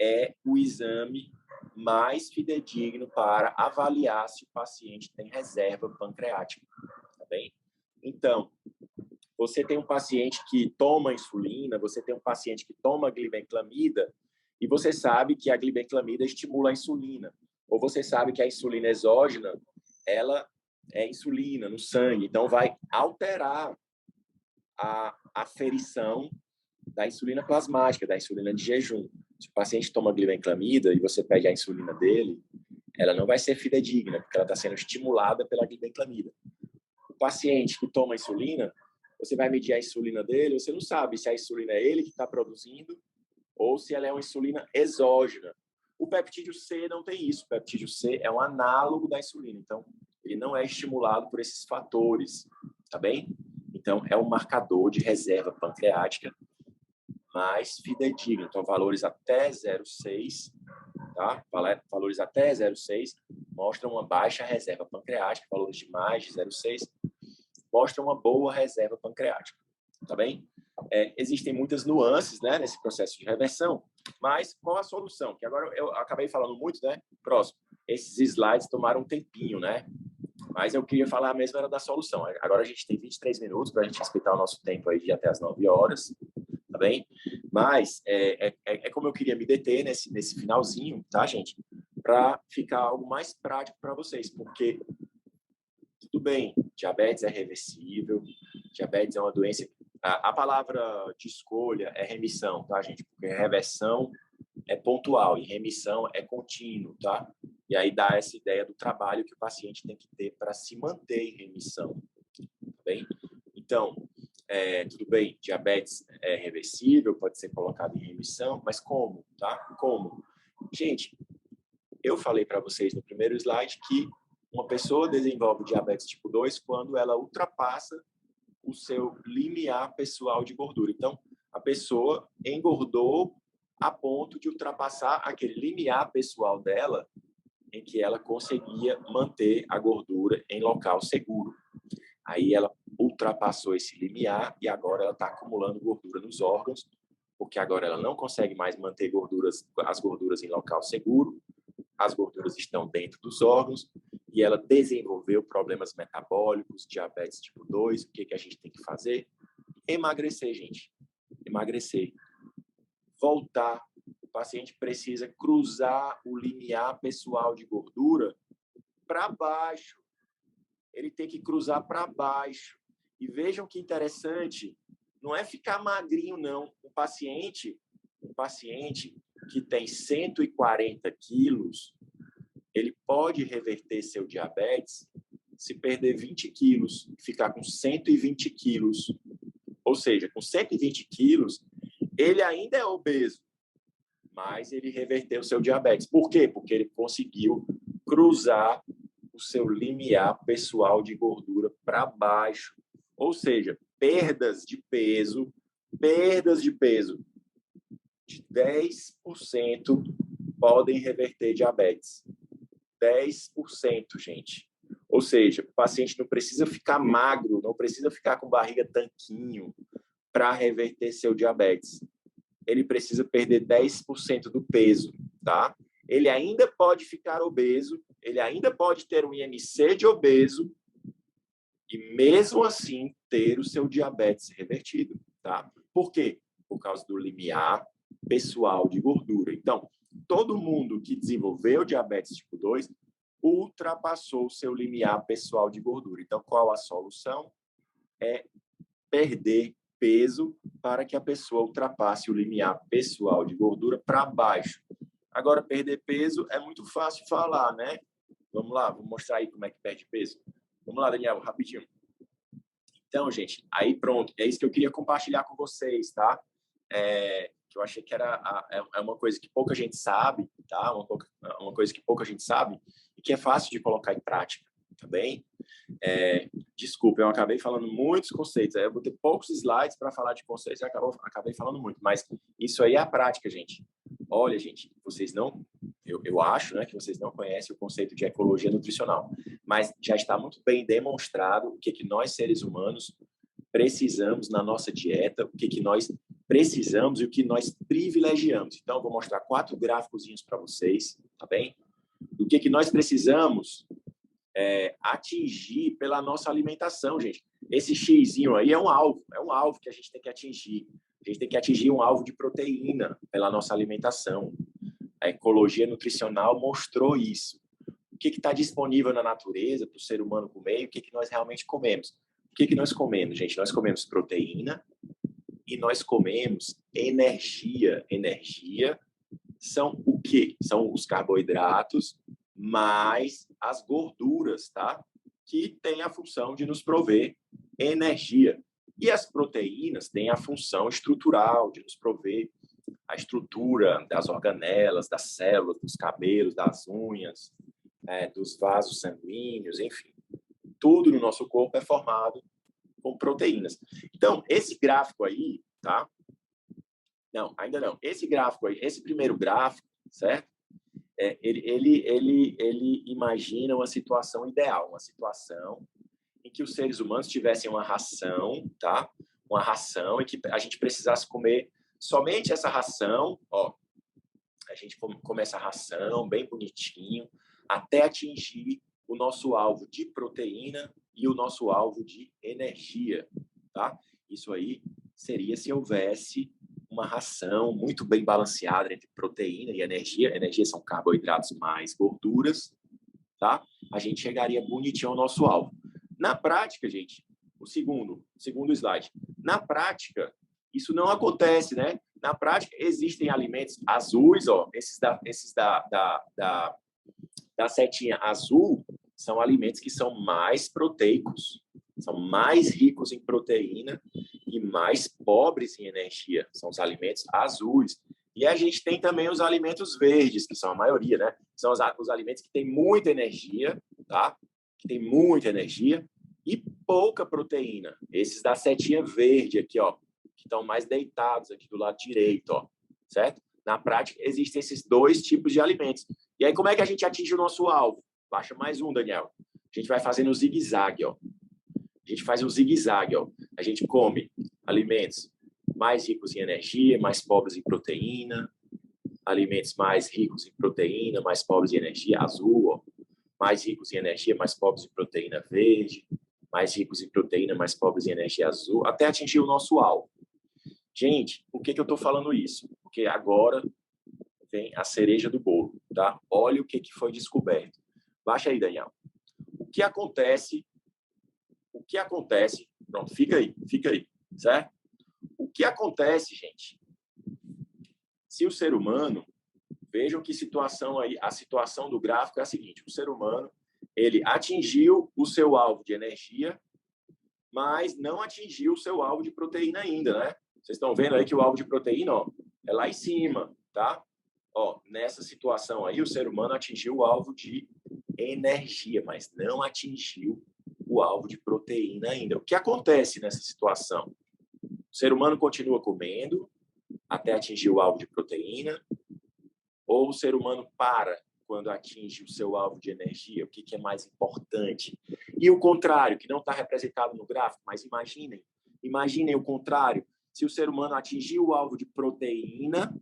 é o exame mais fidedigno para avaliar se o paciente tem reserva pancreática, tá bem? Então, você tem um paciente que toma insulina, você tem um paciente que toma glibenclamida, e você sabe que a glibenclamida estimula a insulina. Ou você sabe que a insulina exógena, ela é insulina no sangue, então vai alterar a aferição da insulina plasmática, da insulina de jejum. Se o paciente toma glibenclamida e você pede a insulina dele, ela não vai ser fidedigna, porque ela está sendo estimulada pela glibenclamida. paciente que toma insulina, você vai medir a insulina dele, você não sabe se a insulina é ele que está produzindo ou se ela é uma insulina exógena. O peptídeo C não tem isso. O peptídeo C é um análogo da insulina. Então, ele não é estimulado por esses fatores, tá bem? Então, é um marcador de reserva pancreática mais fidedigno. Então, valores até 0,6, tá? Valores até 0,6 mostram uma baixa reserva pancreática. Valores de mais de 0,6 mostram uma boa reserva pancreática, tá bem? Existem muitas nuances, né, nesse processo de reversão, mas qual a solução? Que agora eu acabei falando muito, né? Próximo. Esses slides tomaram um tempinho, né? Mas eu queria falar mesmo era da solução. Agora a gente tem 23 minutos para a gente respeitar o nosso tempo aí de até as 9 horas, tá bem? Mas como eu queria me deter nesse finalzinho, tá, gente? Para ficar algo mais prático para vocês, porque tudo bem, diabetes é reversível, diabetes é uma doença. A palavra de escolha é remissão, tá, gente? Porque reversão é pontual e remissão é contínuo, tá? E aí dá essa ideia do trabalho que o paciente tem que ter para se manter em remissão, tá bem? Então, tudo bem, diabetes é reversível, pode ser colocado em remissão, mas como, tá? Como? Gente, eu falei para vocês no primeiro slide que uma pessoa desenvolve diabetes tipo 2 quando ela ultrapassa o seu limiar pessoal de gordura. Então, a pessoa engordou a ponto de ultrapassar aquele limiar pessoal dela em que ela conseguia manter a gordura em local seguro. Aí ela ultrapassou esse limiar e agora ela está acumulando gordura nos órgãos, porque agora ela não consegue mais manter as gorduras em local seguro, as gorduras estão dentro dos órgãos e ela desenvolveu problemas metabólicos, diabetes tipo 2. O que a gente tem que fazer? Emagrecer, gente. Emagrecer. Voltar. O paciente precisa cruzar o limiar pessoal de gordura para baixo. Ele tem que cruzar para baixo. E vejam que interessante, não é ficar magrinho, não. Um paciente que tem 140 quilos, ele pode reverter seu diabetes se perder 20 quilos e ficar com 120 quilos. Ou seja, com 120 quilos, ele ainda é obeso, mas ele reverteu seu diabetes. Por quê? Porque ele conseguiu cruzar o seu limiar pessoal de gordura para baixo. Ou seja, perdas de peso de 10% podem reverter diabetes. 10%, gente. Ou seja, o paciente não precisa ficar magro, não precisa ficar com barriga tanquinho para reverter seu diabetes. Ele precisa perder 10% do peso, tá? Ele ainda pode ficar obeso, ele ainda pode ter um IMC de obeso e mesmo assim ter o seu diabetes revertido, tá? Por quê? Por causa do limiar pessoal de gordura. Então, todo mundo que desenvolveu diabetes tipo 2 ultrapassou o seu limiar pessoal de gordura. Então, qual a solução? É perder peso para que a pessoa ultrapasse o limiar pessoal de gordura para baixo. Agora, perder peso é muito fácil falar, né? Vamos lá, vou mostrar aí como é que perde peso. Vamos lá, Daniel, rapidinho. Então, gente, aí pronto. É isso que eu queria compartilhar com vocês, tá? Que eu achei que é uma coisa que pouca gente sabe, tá? Uma coisa que pouca gente sabe e que é fácil de colocar em prática, tá bem? Desculpa, eu acabei falando muitos conceitos. Eu vou ter poucos slides para falar de conceitos e acabei falando muito, mas isso aí é a prática, gente. Olha, gente, vocês não... Eu acho, né, que vocês não conhecem o conceito de ecologia nutricional, mas já está muito bem demonstrado o que nós, seres humanos, precisamos na nossa dieta, o que nós precisamos e o que nós privilegiamos. Então, eu vou mostrar 4 gráficozinhos para vocês, tá bem? O que nós precisamos atingir pela nossa alimentação, gente. Esse xizinho aí é um alvo que a gente tem que atingir. A gente tem que atingir um alvo de proteína pela nossa alimentação. A ecologia nutricional mostrou isso. O que está disponível na natureza para o ser humano comer e o que nós realmente comemos. O que nós comemos, gente? Nós comemos proteína e nós comemos energia. Energia são o quê? São os carboidratos mais as gorduras, tá? que têm a função de nos prover energia. E as proteínas têm a função estrutural de nos prover a estrutura das organelas, das células, dos cabelos, das unhas, dos vasos sanguíneos, enfim. Tudo no nosso corpo é formado com proteínas. Então, esse gráfico aí, tá? Não, ainda não. Esse gráfico aí, esse primeiro gráfico, certo? Ele imagina uma situação ideal, uma situação em que os seres humanos tivessem uma ração, tá? Uma ração e que a gente precisasse comer somente essa ração, ó. A gente come essa ração bem bonitinho até atingir o nosso alvo de proteína e o nosso alvo de energia, tá? Isso aí seria se houvesse uma ração muito bem balanceada entre proteína e energia. Energia são carboidratos mais gorduras, tá? A gente chegaria bonitinho ao nosso alvo. Na prática, gente, o segundo slide. Na prática, isso não acontece, né? Na prática, existem alimentos azuis, ó, esses da setinha azul, são alimentos que são mais proteicos, são mais ricos em proteína e mais pobres em energia. São os alimentos azuis. E a gente tem também os alimentos verdes, que são a maioria, né? São os alimentos que têm muita energia, tá? Que tem muita energia e pouca proteína. Esses da setinha verde aqui, ó, que estão mais deitados aqui do lado direito, ó, certo? Na prática, existem esses dois tipos de alimentos. E aí, como é que a gente atinge o nosso alvo? Baixa mais um, Daniel. A gente vai fazendo o zigue-zague, ó. A gente faz um zigue-zague, ó. A gente come alimentos mais ricos em energia, mais pobres em proteína, alimentos mais ricos em proteína, mais pobres em energia, azul, ó. Mais ricos em energia, mais pobres em proteína, verde, mais ricos em proteína, mais pobres em energia, azul, até atingir o nosso alvo. Gente, por que eu estou falando isso? Porque agora vem a cereja do bolo, tá? Olha o que foi descoberto. Baixa aí, Daniel. O que acontece? Pronto, fica aí, certo? O que acontece, gente? Se o ser humano, vejam que situação aí, a situação do gráfico é a seguinte: o ser humano, ele atingiu o seu alvo de energia, mas não atingiu o seu alvo de proteína ainda, né? Vocês estão vendo aí que o alvo de proteína, ó, é lá em cima, tá? Ó, nessa situação aí, o ser humano atingiu o alvo de energia, mas não atingiu o alvo de proteína ainda. O que acontece nessa situação? O ser humano continua comendo até atingir o alvo de proteína, ou o ser humano para quando atinge o seu alvo de energia? O que é mais importante? E o contrário, que não está representado no gráfico, mas imaginem o contrário. Se o ser humano atingir o alvo de proteína,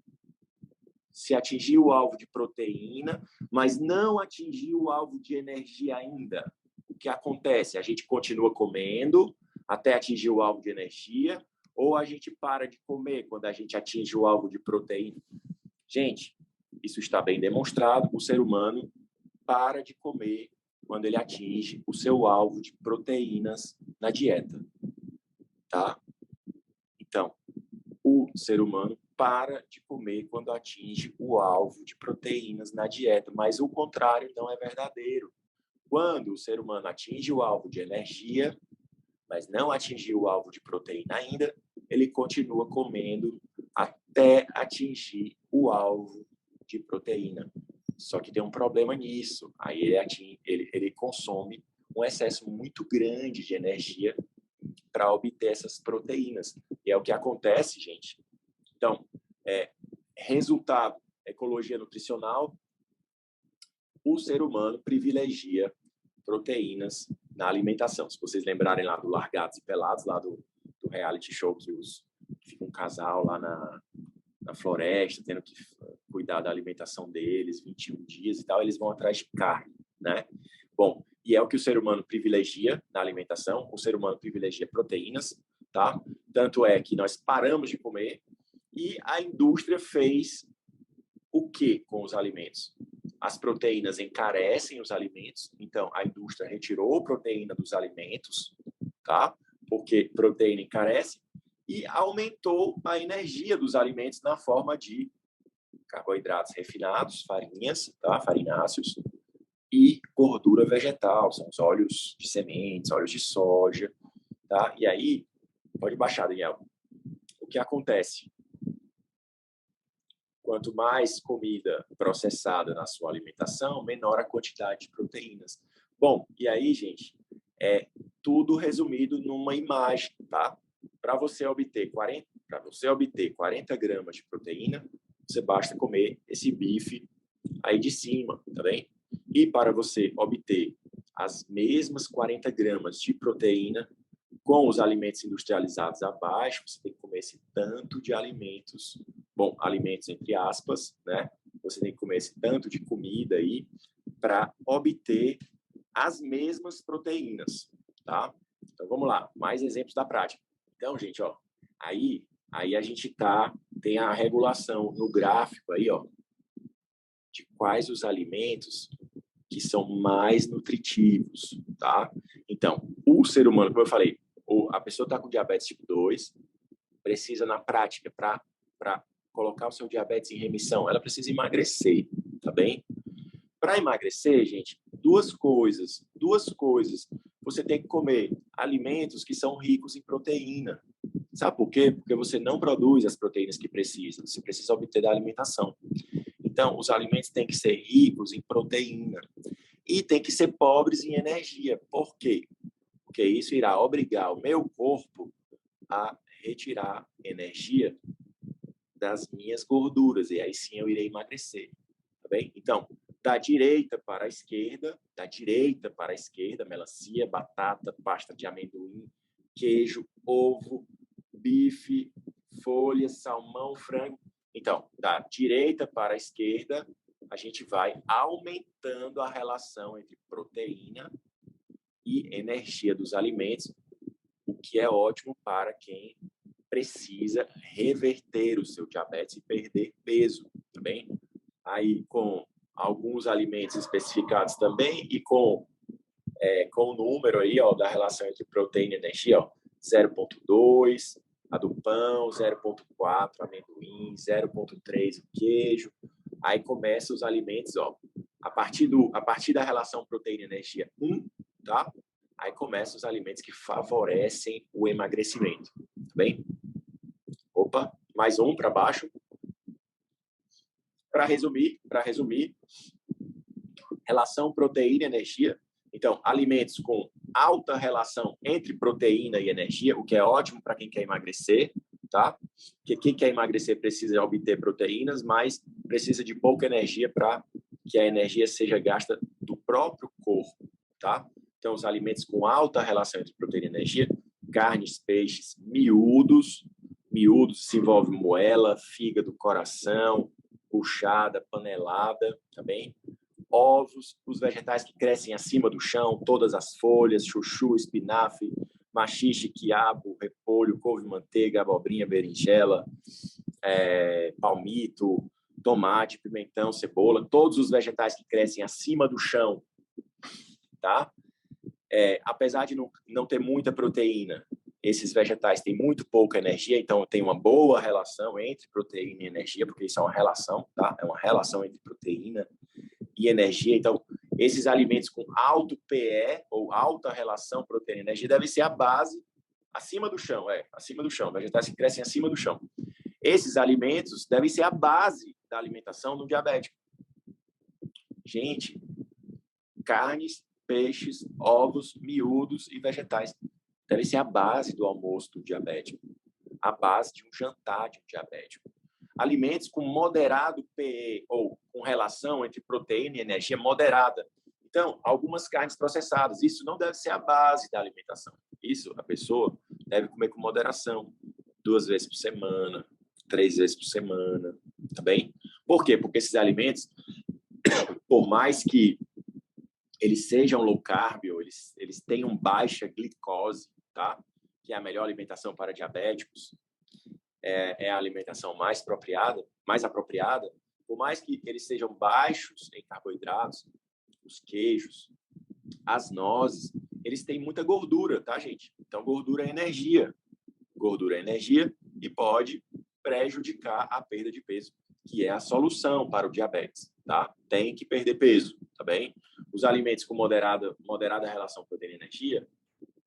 mas não atingiu o alvo de energia ainda, o que acontece? A gente continua comendo até atingir o alvo de energia, ou a gente para de comer quando a gente atinge o alvo de proteína? Gente, isso está bem demonstrado. O ser humano para de comer quando ele atinge o seu alvo de proteínas na dieta, tá? Então, o ser humano para de comer quando atinge o alvo de proteínas na dieta, mas o contrário não é verdadeiro. Quando o ser humano atinge o alvo de energia, mas não atingiu o alvo de proteína ainda, ele continua comendo até atingir o alvo de proteína. Só que tem um problema nisso. Aí ele consome um excesso muito grande de energia para obter essas proteínas. E é o que acontece, gente. Então, resultado, ecologia nutricional, o ser humano privilegia proteínas na alimentação. Se vocês lembrarem lá do Largados e Pelados, lá do reality show que fica um casal lá na floresta, tendo que cuidar da alimentação deles, 21 dias e tal, eles vão atrás de carne, né? Bom, e é o que o ser humano privilegia na alimentação, o ser humano privilegia proteínas, tá? Tanto é que nós paramos de comer e a indústria fez o que com os alimentos? As proteínas encarecem os alimentos, então a indústria retirou proteína dos alimentos, tá? Porque proteína encarece, e aumentou a energia dos alimentos na forma de carboidratos refinados, farinhas, tá? Farináceos, e gordura vegetal, são os óleos de sementes, óleos de soja, tá? E aí, pode baixar, Daniel. O que acontece? Quanto mais comida processada na sua alimentação, menor a quantidade de proteínas. Bom, e aí, gente, é tudo resumido numa imagem, tá? Para você obter 40 gramas de proteína, você basta comer esse bife aí de cima, tá bem? E para você obter as mesmas 40 gramas de proteína com os alimentos industrializados abaixo, você tem que comer esse tanto de alimentos, bom, alimentos entre aspas, né? Você tem que comer esse tanto de comida aí para obter as mesmas proteínas, tá? Então vamos lá, mais exemplos da prática. Então, gente, ó, aí a gente tem a regulação no gráfico aí, ó, de quais os alimentos que são mais nutritivos, tá? Então, o ser humano, como eu falei, a pessoa está com diabetes tipo 2, precisa, na prática, para colocar o seu diabetes em remissão, ela precisa emagrecer, tá bem? Para emagrecer, gente, duas coisas. Você tem que comer alimentos que são ricos em proteína. Sabe por quê? Porque você não produz as proteínas que precisa. Você precisa obter da alimentação. Então, os alimentos têm que ser ricos em proteína. E tem que ser pobres em energia. Por quê? Porque isso irá obrigar o meu corpo a retirar energia das minhas gorduras. E aí sim eu irei emagrecer. Tá bem? Então, da direita para a esquerda, melancia, batata, pasta de amendoim, queijo, ovo, bife, folhas, salmão, frango. Então, da direita para a esquerda, a gente vai aumentando a relação entre proteína e energia dos alimentos, o que é ótimo para quem precisa reverter o seu diabetes e perder peso, tá bem? Aí, com alguns alimentos especificados também e com o número aí, ó, da relação entre proteína e energia, ó, 0,2, a do pão, 0,4, amendoim, 0,3, o queijo. Aí começa os alimentos, ó, a partir da relação proteína e energia 1, tá? Aí começam os alimentos que favorecem o emagrecimento, tá bem? Opa, mais um para baixo. Para resumir, relação proteína e energia. Então, alimentos com alta relação entre proteína e energia, o que é ótimo para quem quer emagrecer, tá? Porque quem quer emagrecer precisa obter proteínas, mas precisa de pouca energia para que a energia seja gasta do próprio corpo, tá? Então, os alimentos com alta relação entre proteína e energia, carnes, peixes, miúdos se envolve moela, fígado, coração, buchada, panelada, tá bem? Ovos, os vegetais que crescem acima do chão, todas as folhas, chuchu, espinafre, maxixe, quiabo, repolho, couve-manteiga, abobrinha, berinjela, palmito, tomate, pimentão, cebola, todos os vegetais que crescem acima do chão, tá? Apesar de não ter muita proteína, esses vegetais têm muito pouca energia, então tem uma boa relação entre proteína e energia, porque isso é uma relação, tá? É uma relação entre proteína e energia. Então, esses alimentos com alto PE, ou alta relação proteína e energia, devem ser a base acima do chão, acima do chão, vegetais que crescem acima do chão. Esses alimentos devem ser a base da alimentação do diabético. Gente, carnes, peixes, ovos, miúdos e vegetais devem ser a base do almoço do diabético, a base de um jantar de um diabético. Alimentos com moderado PE, ou com relação entre proteína e energia moderada. Então, algumas carnes processadas, isso não deve ser a base da alimentação. Isso a pessoa deve comer com moderação, 2 vezes por semana, 3 vezes por semana, tá bem? Por quê? Porque esses alimentos, por mais que eles sejam low carb, ou eles tenham baixa glicose, tá? Que é a melhor alimentação para diabéticos, é a alimentação mais apropriada, por mais que eles sejam baixos em carboidratos, os queijos, as nozes, eles têm muita gordura, tá, gente? Então, gordura é energia. Gordura é energia e pode prejudicar a perda de peso, que é a solução para o diabetes, tá? Tem que perder peso, tá bem? Os alimentos com moderada relação proteína-energia,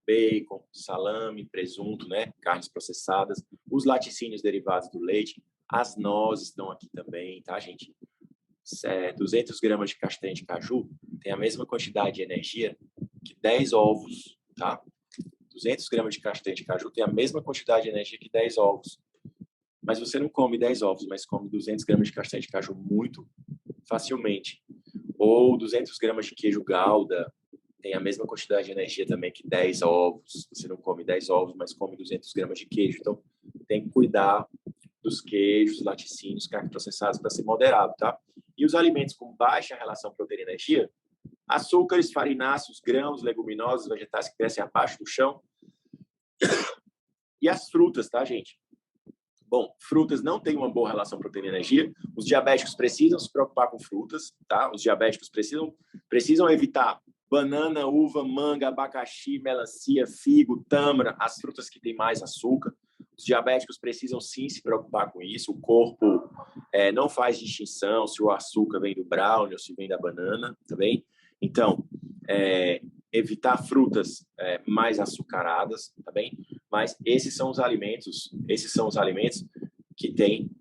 bacon, salame, presunto, né? Carnes processadas, os laticínios derivados do leite, as nozes estão aqui também, tá, gente? 200 gramas de castanha de caju tem a mesma quantidade de energia que 10 ovos, tá? 200 gramas de castanha de caju tem a mesma quantidade de energia que 10 ovos. Mas você não come 10 ovos, mas come 200 gramas de castanha de caju muito facilmente. Ou 200 gramas de queijo Gouda tem a mesma quantidade de energia também que 10 ovos. Você não come 10 ovos, mas come 200 gramas de queijo. Então, tem que cuidar dos queijos, laticínios, carnes processadas para ser moderado, tá? E os alimentos com baixa relação proteína-energia, açúcares, farináceos, grãos, leguminosas, vegetais que crescem abaixo do chão. E as frutas, tá, gente? Bom, frutas não têm uma boa relação proteína-energia. Os diabéticos precisam se preocupar com frutas, tá? Os diabéticos precisam evitar banana, uva, manga, abacaxi, melancia, figo, tâmara, as frutas que têm mais açúcar. Os diabéticos precisam sim se preocupar com isso. O corpo não faz distinção se o açúcar vem do brownie ou se vem da banana, tá bem? Então, evitar frutas mais açucaradas, tá bem? Mas esses são os alimentos que têm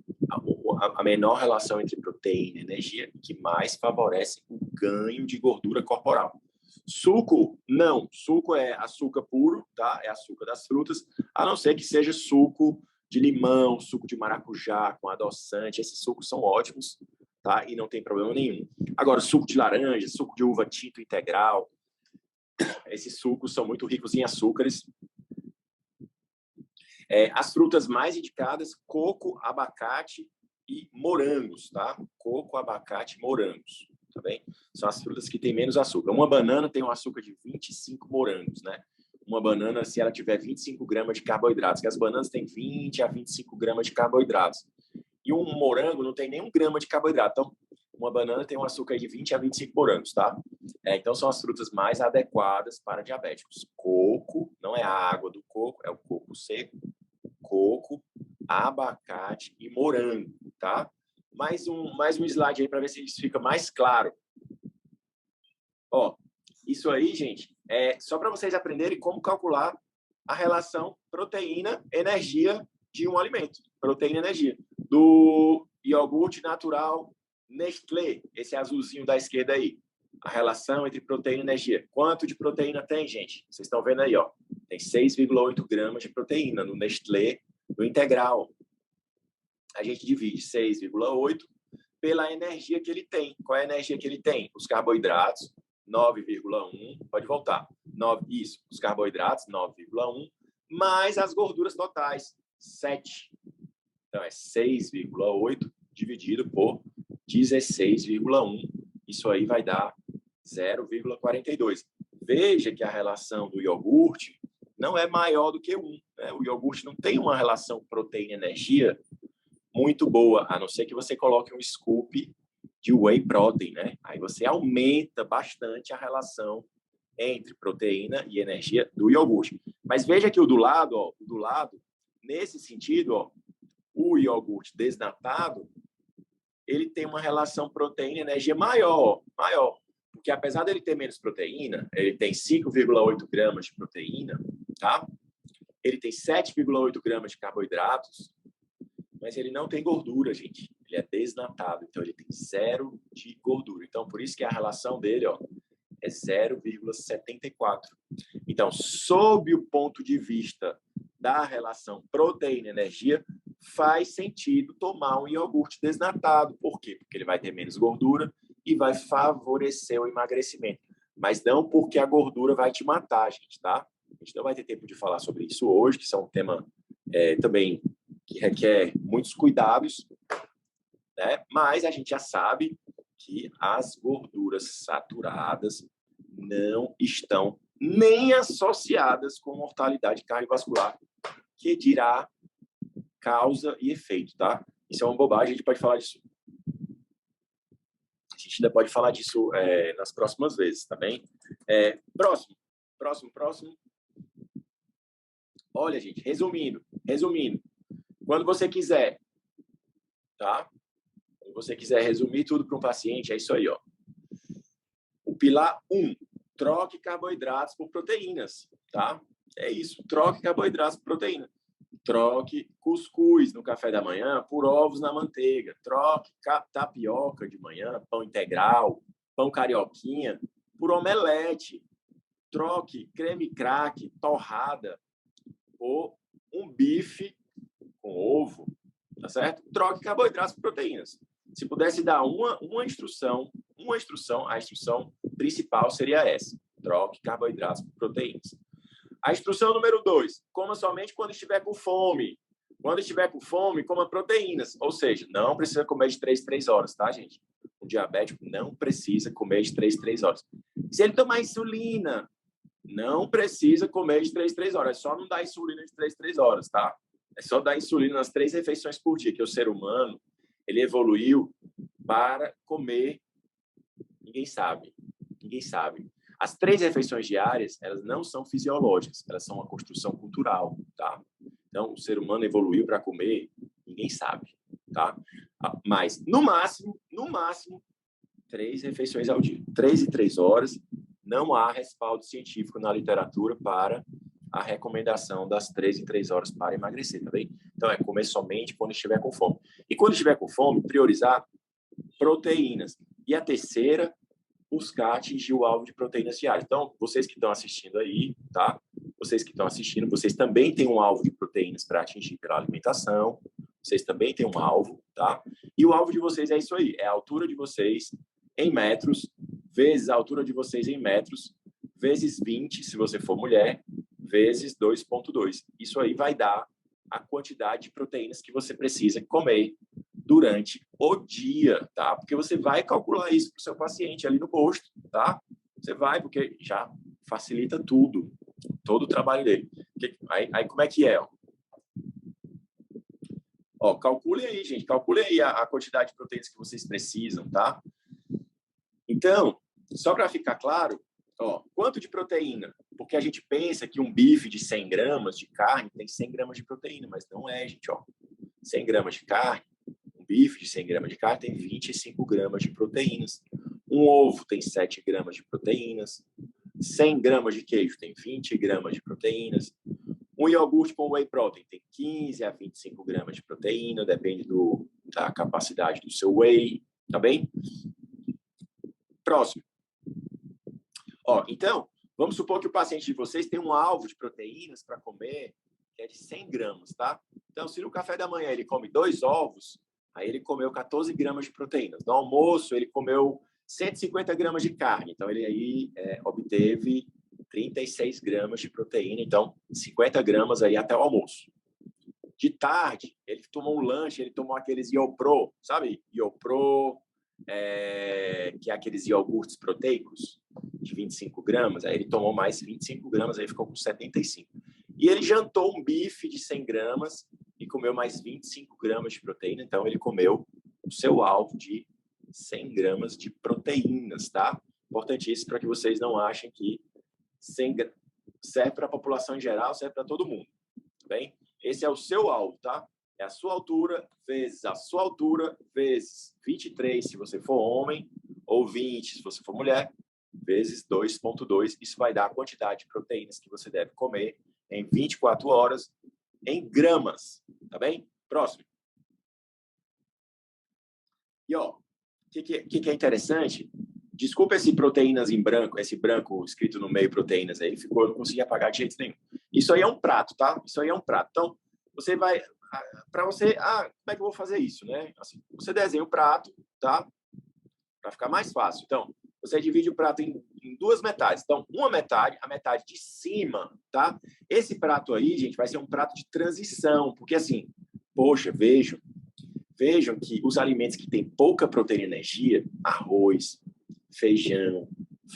a menor relação entre proteína e energia, que mais favorecem o ganho de gordura corporal. Suco, não. Suco é açúcar puro, tá? É açúcar das frutas, a não ser que seja suco de limão, suco de maracujá com adoçante. Esses sucos são ótimos, tá? E não tem problema nenhum. Agora, suco de laranja, suco de uva tinto integral, esses sucos são muito ricos em açúcares. As frutas mais indicadas, coco, abacate e morangos, tá? Coco, abacate e morangos, tá bem? São as frutas que têm menos açúcar. Uma banana tem um açúcar de 25 morangos, né? Uma banana, se ela tiver 25 gramas de carboidratos, que as bananas têm 20 a 25 gramas de carboidratos. E um morango não tem nem 1 grama de carboidrato. Então, uma banana tem um açúcar de 20 a 25 morangos, tá? Então, são as frutas mais adequadas para diabéticos. Coco, não é a água do coco, é o coco seco. Coco, abacate e morango, tá? Mais um slide aí para ver se isso fica mais claro. Ó, isso aí, gente, é só para vocês aprenderem como calcular a relação proteína-energia de um alimento. Proteína-energia. Do iogurte natural Nestlé, esse azulzinho da esquerda aí. A relação entre proteína e energia. Quanto de proteína tem, gente? Vocês estão vendo aí, ó. Tem 6,8 gramas de proteína no Nestlé, no integral. A gente divide 6,8 pela energia que ele tem. Qual é a energia que ele tem? Os carboidratos, 9,1. Pode voltar. Isso, os carboidratos, 9,1. Mais as gorduras totais, 7. Então, é 6,8 dividido por 16,1. Isso aí vai dar 0,42. Veja que a relação do iogurte não é maior do que 1. Né? O iogurte não tem uma relação proteína-energia muito boa, a não ser que você coloque um scoop de whey protein, né? Aí você aumenta bastante a relação entre proteína e energia do iogurte. Mas veja que o do lado, ó, nesse sentido, ó, o iogurte desnatado, ele tem uma relação proteína-energia maior. Porque apesar dele ter menos proteína, ele tem 5,8 gramas de proteína, tá? Ele tem 7,8 gramas de carboidratos, mas ele não tem gordura, gente. Ele é desnatado, então ele tem 0 de gordura. Então, por isso que a relação dele, ó, é 0,74. Então, sob o ponto de vista da relação proteína-energia, faz sentido tomar um iogurte desnatado. Por quê? Porque ele vai ter menos gordura e vai favorecer o emagrecimento. Mas não porque a gordura vai te matar, gente, tá? A gente não vai ter tempo de falar sobre isso hoje, que isso é um tema também que requer muitos cuidados, né? Mas a gente já sabe que as gorduras saturadas não estão nem associadas com mortalidade cardiovascular, que dirá causa e efeito, tá? Isso é uma bobagem, a gente pode falar disso. A gente ainda pode falar disso nas próximas vezes, tá bem? Próximo. Olha, gente, resumindo. Quando você quiser, tá? Quando você quiser resumir tudo para um paciente, é isso aí, ó. O Pilar 1, troque carboidratos por proteínas, tá? É isso, troque carboidratos por proteína. Troque cuscuz no café da manhã por ovos na manteiga. Troque tapioca de manhã, pão integral, pão carioquinha por omelete. Troque creme crack, torrada por um bife com ovo, tá certo? Troque carboidratos por proteínas. Se pudesse dar uma instrução, a instrução principal seria essa: troque carboidratos por proteínas. A instrução número 2, coma somente quando estiver com fome. Quando estiver com fome, coma proteínas. Ou seja, não precisa comer de 3 em 3 horas, tá, gente? O diabético não precisa comer de 3 em 3 horas. Se ele tomar insulina, não precisa comer de 3 em 3 horas. É só não dar insulina de 3 em 3 horas, tá? É só dar insulina nas 3 refeições por dia, que o ser humano, ele evoluiu para comer. Ninguém sabe. Ninguém sabe. As 3 refeições diárias, elas não são fisiológicas, elas são uma construção cultural, tá? Então, o ser humano evoluiu para comer, ninguém sabe, tá? Mas, no máximo, 3 refeições ao dia. 3 em 3 horas, não há respaldo científico na literatura para a recomendação das 3 em 3 horas para emagrecer, tá bem? Então, é comer somente quando estiver com fome. E quando estiver com fome, priorizar proteínas. E a terceira, buscar atingir o alvo de proteínas diárias. Então, vocês que estão assistindo aí, tá? Vocês que estão assistindo, vocês também têm um alvo de proteínas para atingir pela alimentação. Vocês também têm um alvo, tá? E o alvo de vocês é isso aí, é a altura de vocês em metros, vezes a altura de vocês em metros, vezes 20, se você for mulher, vezes 2,2. Isso aí vai dar a quantidade de proteínas que você precisa comer durante o dia, tá? Porque você vai calcular isso para o seu paciente ali no posto, tá? Você vai, porque já facilita tudo, todo o trabalho dele. Aí como é que é? Ó, calculem aí, gente, calculem aí a quantidade de proteínas que vocês precisam, tá? Então, só para ficar claro, ó, quanto de proteína? Porque a gente pensa que um bife de 100 gramas de carne tem 100 gramas de proteína, mas não é, gente, ó. 100 gramas de carne, um bife de 100 gramas de carne tem 25 gramas de proteínas. Um ovo tem 7 gramas de proteínas. 100 gramas de queijo tem 20 gramas de proteínas. Um iogurte com whey protein tem 15 a 25 gramas de proteína, depende da capacidade do seu whey, tá bem? Próximo. Ó, então, vamos supor que o paciente de vocês tem um alvo de proteínas para comer que é de 100 gramas, tá? Então, se no café da manhã ele come 2 ovos, aí ele comeu 14 gramas de proteínas. No almoço, ele comeu 150 gramas de carne. Então, ele aí obteve 36 gramas de proteína. Então, 50 gramas aí até o almoço. De tarde, ele tomou um lanche, ele tomou aqueles Iopro, sabe? Iopro, que é aqueles iogurtes proteicos de 25 gramas. Aí ele tomou mais 25 gramas, aí ficou com 75. E ele jantou um bife de 100 gramas e comeu mais 25 gramas de proteína. Então, ele comeu o seu alvo de 100 gramas de proteínas, tá? Importantíssimo para que vocês não achem que 100 serve para a população em geral, serve para todo mundo, tá bem? Esse é o seu alvo, tá? É a sua altura vezes a sua altura vezes 23 se você for homem ou 20 se você for mulher, vezes 2,2. Isso vai dar a quantidade de proteínas que você deve comer em 24 horas em gramas, tá bem? Próximo. E, ó, o que é interessante? Desculpa esse proteínas em branco, esse branco escrito no meio proteínas aí, eu não consegui apagar de jeito nenhum. Isso aí é um prato, tá? Isso aí é um prato. Então, você vai, para você, como é que eu vou fazer isso, né? Assim, você desenha o prato, tá? Para ficar mais fácil. Então, você divide o prato em 2 metades. Então, uma metade, a metade de cima, tá? Esse prato aí, gente, vai ser um prato de transição, porque assim, poxa, vejam que os alimentos que têm pouca proteína e energia, arroz, feijão,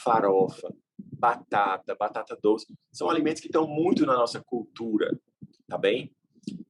farofa, batata doce, são alimentos que estão muito na nossa cultura, tá bem?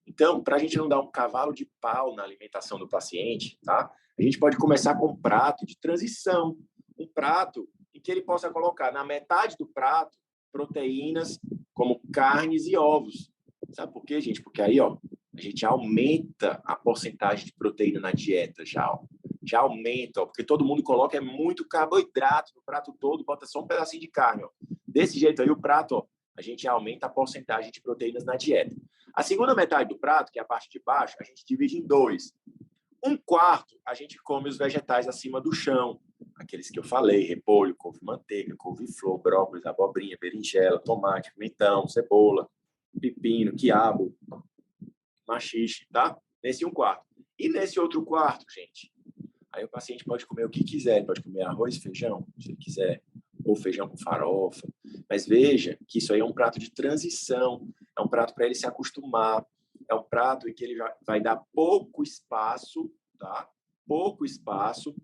Então, para a gente não dar um cavalo de pau na alimentação do paciente, tá? A gente pode começar com um prato de transição, um prato em que ele possa colocar na metade do prato proteínas como carnes e ovos. Sabe por quê, gente? Porque aí, ó, a gente aumenta a porcentagem de proteína na dieta já, ó. já aumenta, ó, porque todo mundo coloca muito carboidrato no prato todo, bota só um pedacinho de carne. Ó. Desse jeito aí, o prato, ó, a gente aumenta a porcentagem de proteínas na dieta. A segunda metade do prato, que é a parte de baixo, a gente divide em 2. Um quarto, a gente come os vegetais acima do chão, aqueles que eu falei, repolho, couve-manteiga, couve-flor, brócolis, abobrinha, berinjela, tomate, pimentão, cebola, pepino, quiabo, maxixe, tá? Nesse um quarto. E nesse outro quarto, gente, aí o paciente pode comer o que quiser, pode comer arroz e feijão, se ele quiser, ou feijão com farofa. Mas veja que isso aí é um prato de transição, é um prato para ele se acostumar, é um prato em que ele vai dar pouco espaço, tá? Pouco espaço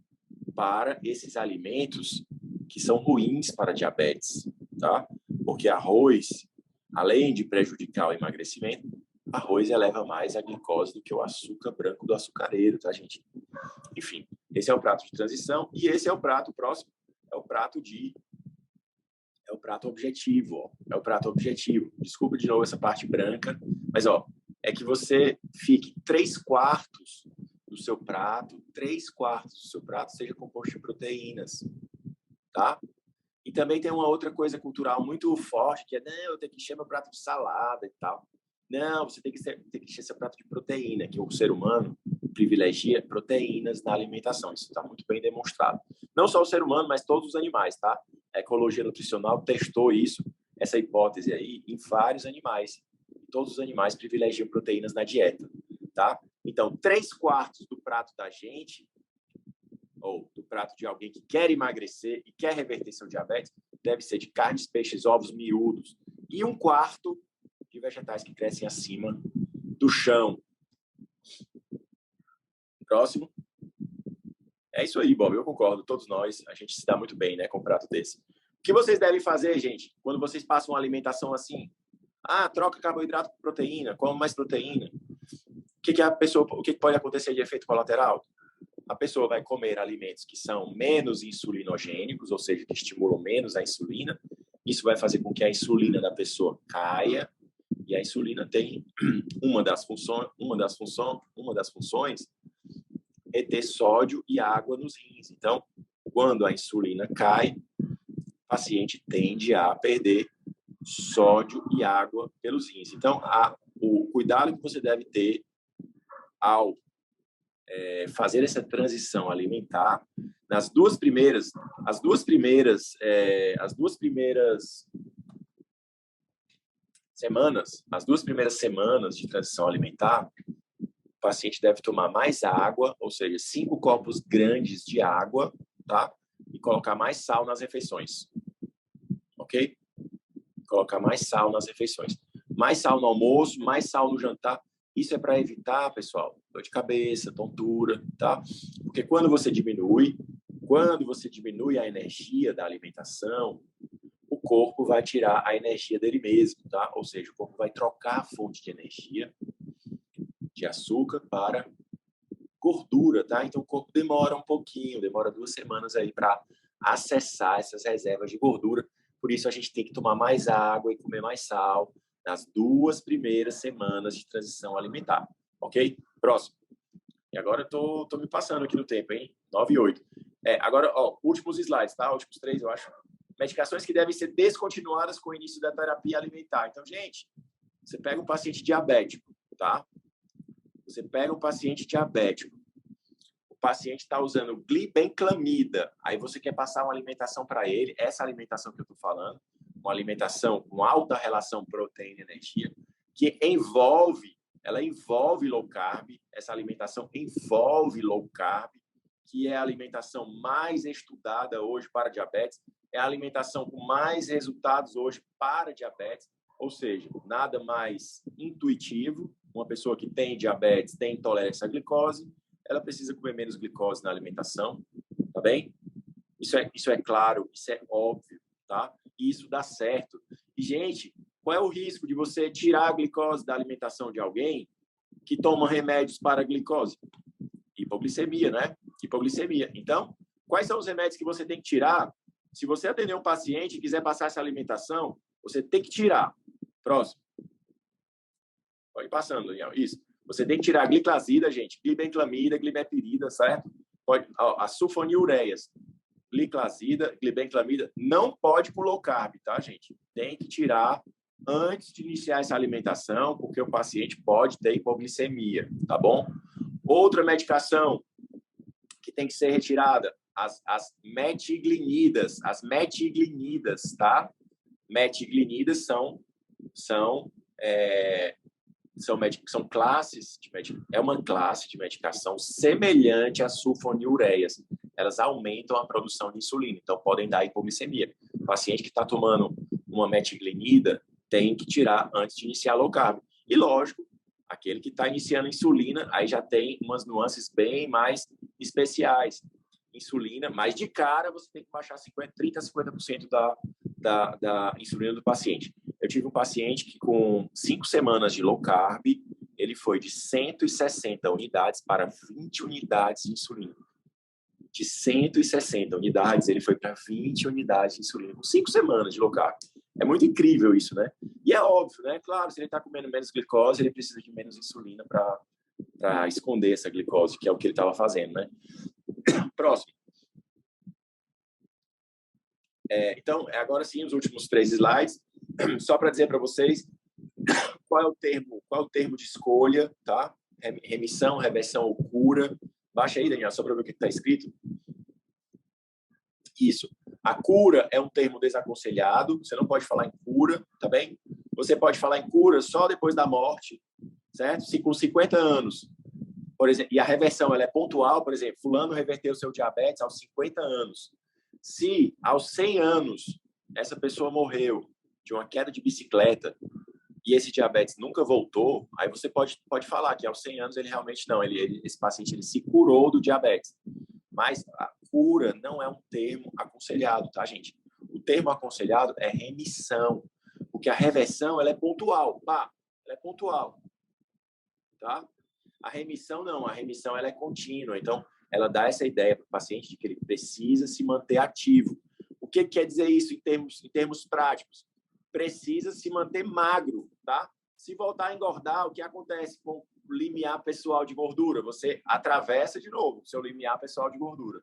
para esses alimentos que são ruins para diabetes, tá? Porque arroz, além de prejudicar o emagrecimento, arroz eleva mais a glicose do que o açúcar branco do açucareiro, tá, gente? Enfim, esse é o prato de transição e esse é o prato próximo, é o prato objetivo, ó. É o prato objetivo. Desculpa de novo essa parte branca, mas ó, é que você fique 3/4 do seu prato, 3/4 do seu prato seja composto de proteínas, tá? E também tem uma outra coisa cultural muito forte, que é, não, eu tenho que encher meu prato de salada e tal. Não, você tem que encher seu prato de proteína, que o ser humano privilegia proteínas na alimentação. Isso está muito bem demonstrado. Não só o ser humano, mas todos os animais, tá? A ecologia nutricional testou isso, essa hipótese aí, em vários animais. Todos os animais privilegiam proteínas na dieta, tá? Então, 3/4 do prato da gente, ou do prato de alguém que quer emagrecer e quer reverter seu diabetes, deve ser de carnes, peixes, ovos, miúdos. E 1/4 de vegetais que crescem acima do chão. Próximo. É isso aí, Bob, eu concordo. Todos nós, a gente se dá muito bem, né, com um prato desse. O que vocês devem fazer, gente, quando vocês passam uma alimentação assim? Ah, troca carboidrato por proteína, come mais proteína. O que pode acontecer de efeito colateral? A pessoa vai comer alimentos que são menos insulinogênicos, ou seja, que estimulam menos a insulina. Isso vai fazer com que a insulina da pessoa caia. E a insulina tem uma das funções é ter sódio e água nos rins. Então, quando a insulina cai, o paciente tende a perder sódio e água pelos rins. Então, o cuidado que você deve ter ao fazer essa transição alimentar as duas primeiras semanas de transição alimentar, o paciente deve tomar mais água, ou seja, 5 copos grandes de água, tá? E colocar mais sal nas refeições, ok? Colocar mais sal nas refeições. Mais sal no almoço, mais sal no jantar. Isso é para evitar, pessoal, dor de cabeça, tontura, tá? Porque quando você diminui a energia da alimentação, o corpo vai tirar a energia dele mesmo, tá? Ou seja, o corpo vai trocar a fonte de energia de açúcar para gordura, tá? Então o corpo demora um pouquinho, demora 2 semanas aí para acessar essas reservas de gordura. Por isso a gente tem que tomar mais água e comer mais sal nas 2 primeiras semanas de transição alimentar, ok? Próximo. E agora eu tô me passando aqui no tempo, hein? 9 e 8. Agora, ó, últimos slides, tá? Últimos 3, eu acho. Medicações que devem ser descontinuadas com o início da terapia alimentar. Então, gente, você pega um paciente diabético, tá? Você pega um paciente diabético. O paciente está usando glibenclamida. Aí você quer passar uma alimentação para ele, essa alimentação que eu estou falando, uma alimentação com alta relação proteína-energia, que envolve low carb, essa alimentação envolve low carb, que é a alimentação mais estudada hoje para diabetes, é a alimentação com mais resultados hoje para diabetes, ou seja, nada mais intuitivo. Uma pessoa que tem diabetes, tem intolerância à glicose, ela precisa comer menos glicose na alimentação, tá bem? Isso é claro, isso é óbvio, tá? E isso dá certo. E, gente, qual é o risco de você tirar a glicose da alimentação de alguém que toma remédios para a glicose? Hipoglicemia, né? Hipoglicemia. Então, quais são os remédios que você tem que tirar? Se você atender um paciente e quiser passar essa alimentação, você tem que tirar. Próximo. Pode ir passando, Daniel. Isso. Você tem que tirar a gliclazida, gente, glibenclamida, glimepirida, certo? As sulfonilureias, gliclazida, glibenclamida, não pode com low carb, tá, gente? Tem que tirar antes de iniciar essa alimentação, porque o paciente pode ter hipoglicemia, tá bom? Outra medicação que tem que ser retirada, as metiglinidas, tá? Metiglinidas são classes é uma classe de medicação semelhante às sulfonilureias. Elas aumentam a produção de insulina, então podem dar hipoglicemia. O paciente que está tomando uma metiglinida tem que tirar antes de iniciar low carb. E lógico, aquele que está iniciando insulina, aí já tem umas nuances bem mais especiais. Insulina, mas de cara você tem que baixar 30% a 50% da insulina do paciente. Eu tive um paciente que com 5 semanas de low carb, ele foi de 160 unidades para 20 unidades de insulina. De 160 unidades, ele foi para 20 unidades de insulina, com 5 semanas de low carb. É muito incrível isso, né? E é óbvio, né? Claro, se ele está comendo menos glicose, ele precisa de menos insulina para esconder essa glicose, que é o que ele estava fazendo, né? Próximo. Então, agora sim, os últimos 3 slides. Só para dizer para vocês qual é o termo de escolha, tá? Remissão, reversão ou cura. Baixa aí, Daniel, só para ver o que está escrito. Isso. A cura é um termo desaconselhado. Você não pode falar em cura, tá bem? Você pode falar em cura só depois da morte, certo? Se com 50 anos, por exemplo, e a reversão ela é pontual, por exemplo, fulano reverteu seu diabetes aos 50 anos. Se aos 100 anos essa pessoa morreu de uma queda de bicicleta e esse diabetes nunca voltou, aí você pode falar que aos 100 anos ele realmente não, esse paciente ele se curou do diabetes. Mas a cura não é um termo aconselhado, tá, gente? O termo aconselhado é remissão, porque a reversão ela é pontual, ela é pontual, tá? A remissão não, a remissão ela é contínua, então ela dá essa ideia para o paciente de que ele precisa se manter ativo. O que quer dizer isso em termos práticos? Precisa se manter magro, tá? Se voltar a engordar, o que acontece com o limiar pessoal de gordura? Você atravessa de novo o seu limiar pessoal de gordura.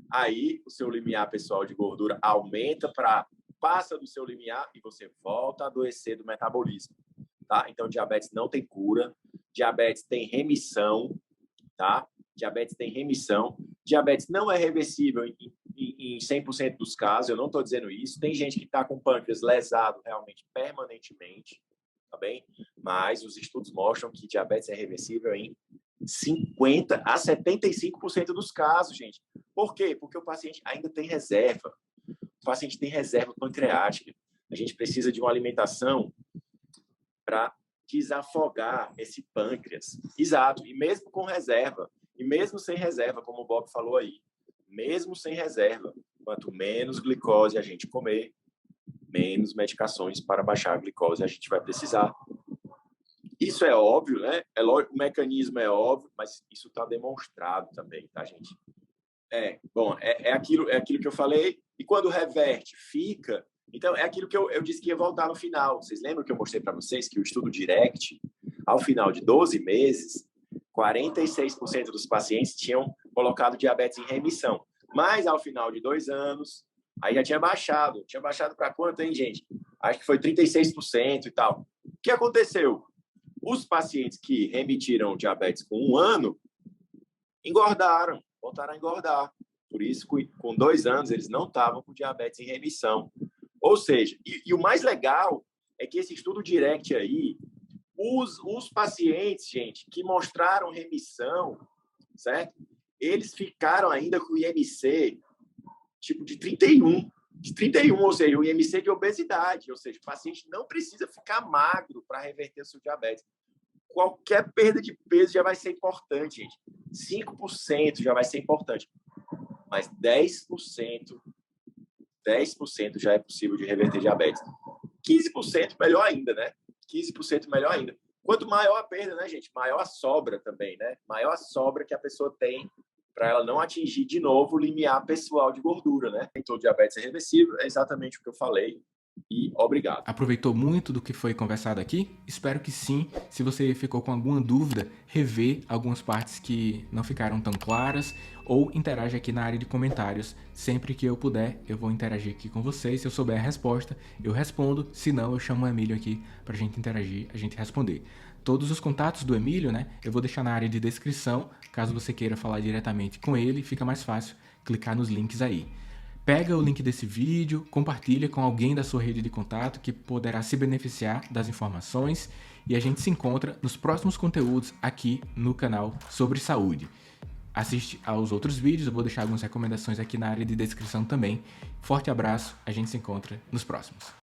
Aí, o seu limiar pessoal de gordura aumenta passa do seu limiar e você volta a adoecer do metabolismo, tá? Então, diabetes não tem cura, diabetes tem remissão, tá? Diabetes tem remissão. Diabetes não é reversível em 100% dos casos, eu não estou dizendo isso. Tem gente que está com pâncreas lesado realmente permanentemente, tá bem? Mas os estudos mostram que diabetes é reversível em 50% a 75% dos casos, gente. Por quê? Porque o paciente ainda tem reserva. O paciente tem reserva pancreática. A gente precisa de uma alimentação para desafogar esse pâncreas. Exato. E mesmo com reserva, e mesmo sem reserva, como o Bob falou aí, mesmo sem reserva, quanto menos glicose a gente comer, menos medicações para baixar a glicose a gente vai precisar. Isso é óbvio, né? O mecanismo é óbvio, mas isso está demonstrado também, tá, gente? Bom, é aquilo que eu falei. E quando reverte, fica. Então, é aquilo que eu disse que ia voltar no final. Vocês lembram que eu mostrei para vocês que o estudo DIRECT, ao final de 12 meses, 46% dos pacientes tinham colocado diabetes em remissão. Mas, ao final de 2 anos, aí já tinha baixado. Tinha baixado para quanto, hein, gente? Acho que foi 36% e tal. O que aconteceu? Os pacientes que remitiram diabetes com 1 ano, engordaram, voltaram a engordar. Por isso, com 2 anos, eles não estavam com diabetes em remissão. Ou seja, e o mais legal é que esse estudo DIRECT aí, os pacientes, gente, que mostraram remissão, certo? Eles ficaram ainda com o IMC tipo de 31, ou seja, o IMC de obesidade, ou seja, o paciente não precisa ficar magro para reverter o seu diabetes. Qualquer perda de peso já vai ser importante, gente. 5% já vai ser importante, mas 10% já é possível de reverter diabetes. 15% melhor ainda, né? 15% melhor ainda. Quanto maior a perda, né, gente? Maior a sobra também, né? Maior a sobra que a pessoa tem para ela não atingir de novo o limiar pessoal de gordura, né? Então, o diabetes é reversível, é exatamente o que eu falei. e obrigado. Aproveitou muito do que foi conversado aqui? Espero que sim. Se você ficou com alguma dúvida, rever algumas partes que não ficaram tão claras ou interage aqui na área de comentários. Sempre que eu puder, eu vou interagir aqui com vocês. Se eu souber a resposta, eu respondo. Se não, eu chamo o Emílio aqui pra gente interagir, a gente responder. Todos os contatos do Emílio, né, eu vou deixar na área de descrição. Caso você queira falar diretamente com ele, fica mais fácil clicar nos links aí. Pega o link desse vídeo, compartilha com alguém da sua rede de contato que poderá se beneficiar das informações e a gente se encontra nos próximos conteúdos aqui no canal sobre saúde. Assiste aos outros vídeos, eu vou deixar algumas recomendações aqui na área de descrição também. Forte abraço, a gente se encontra nos próximos.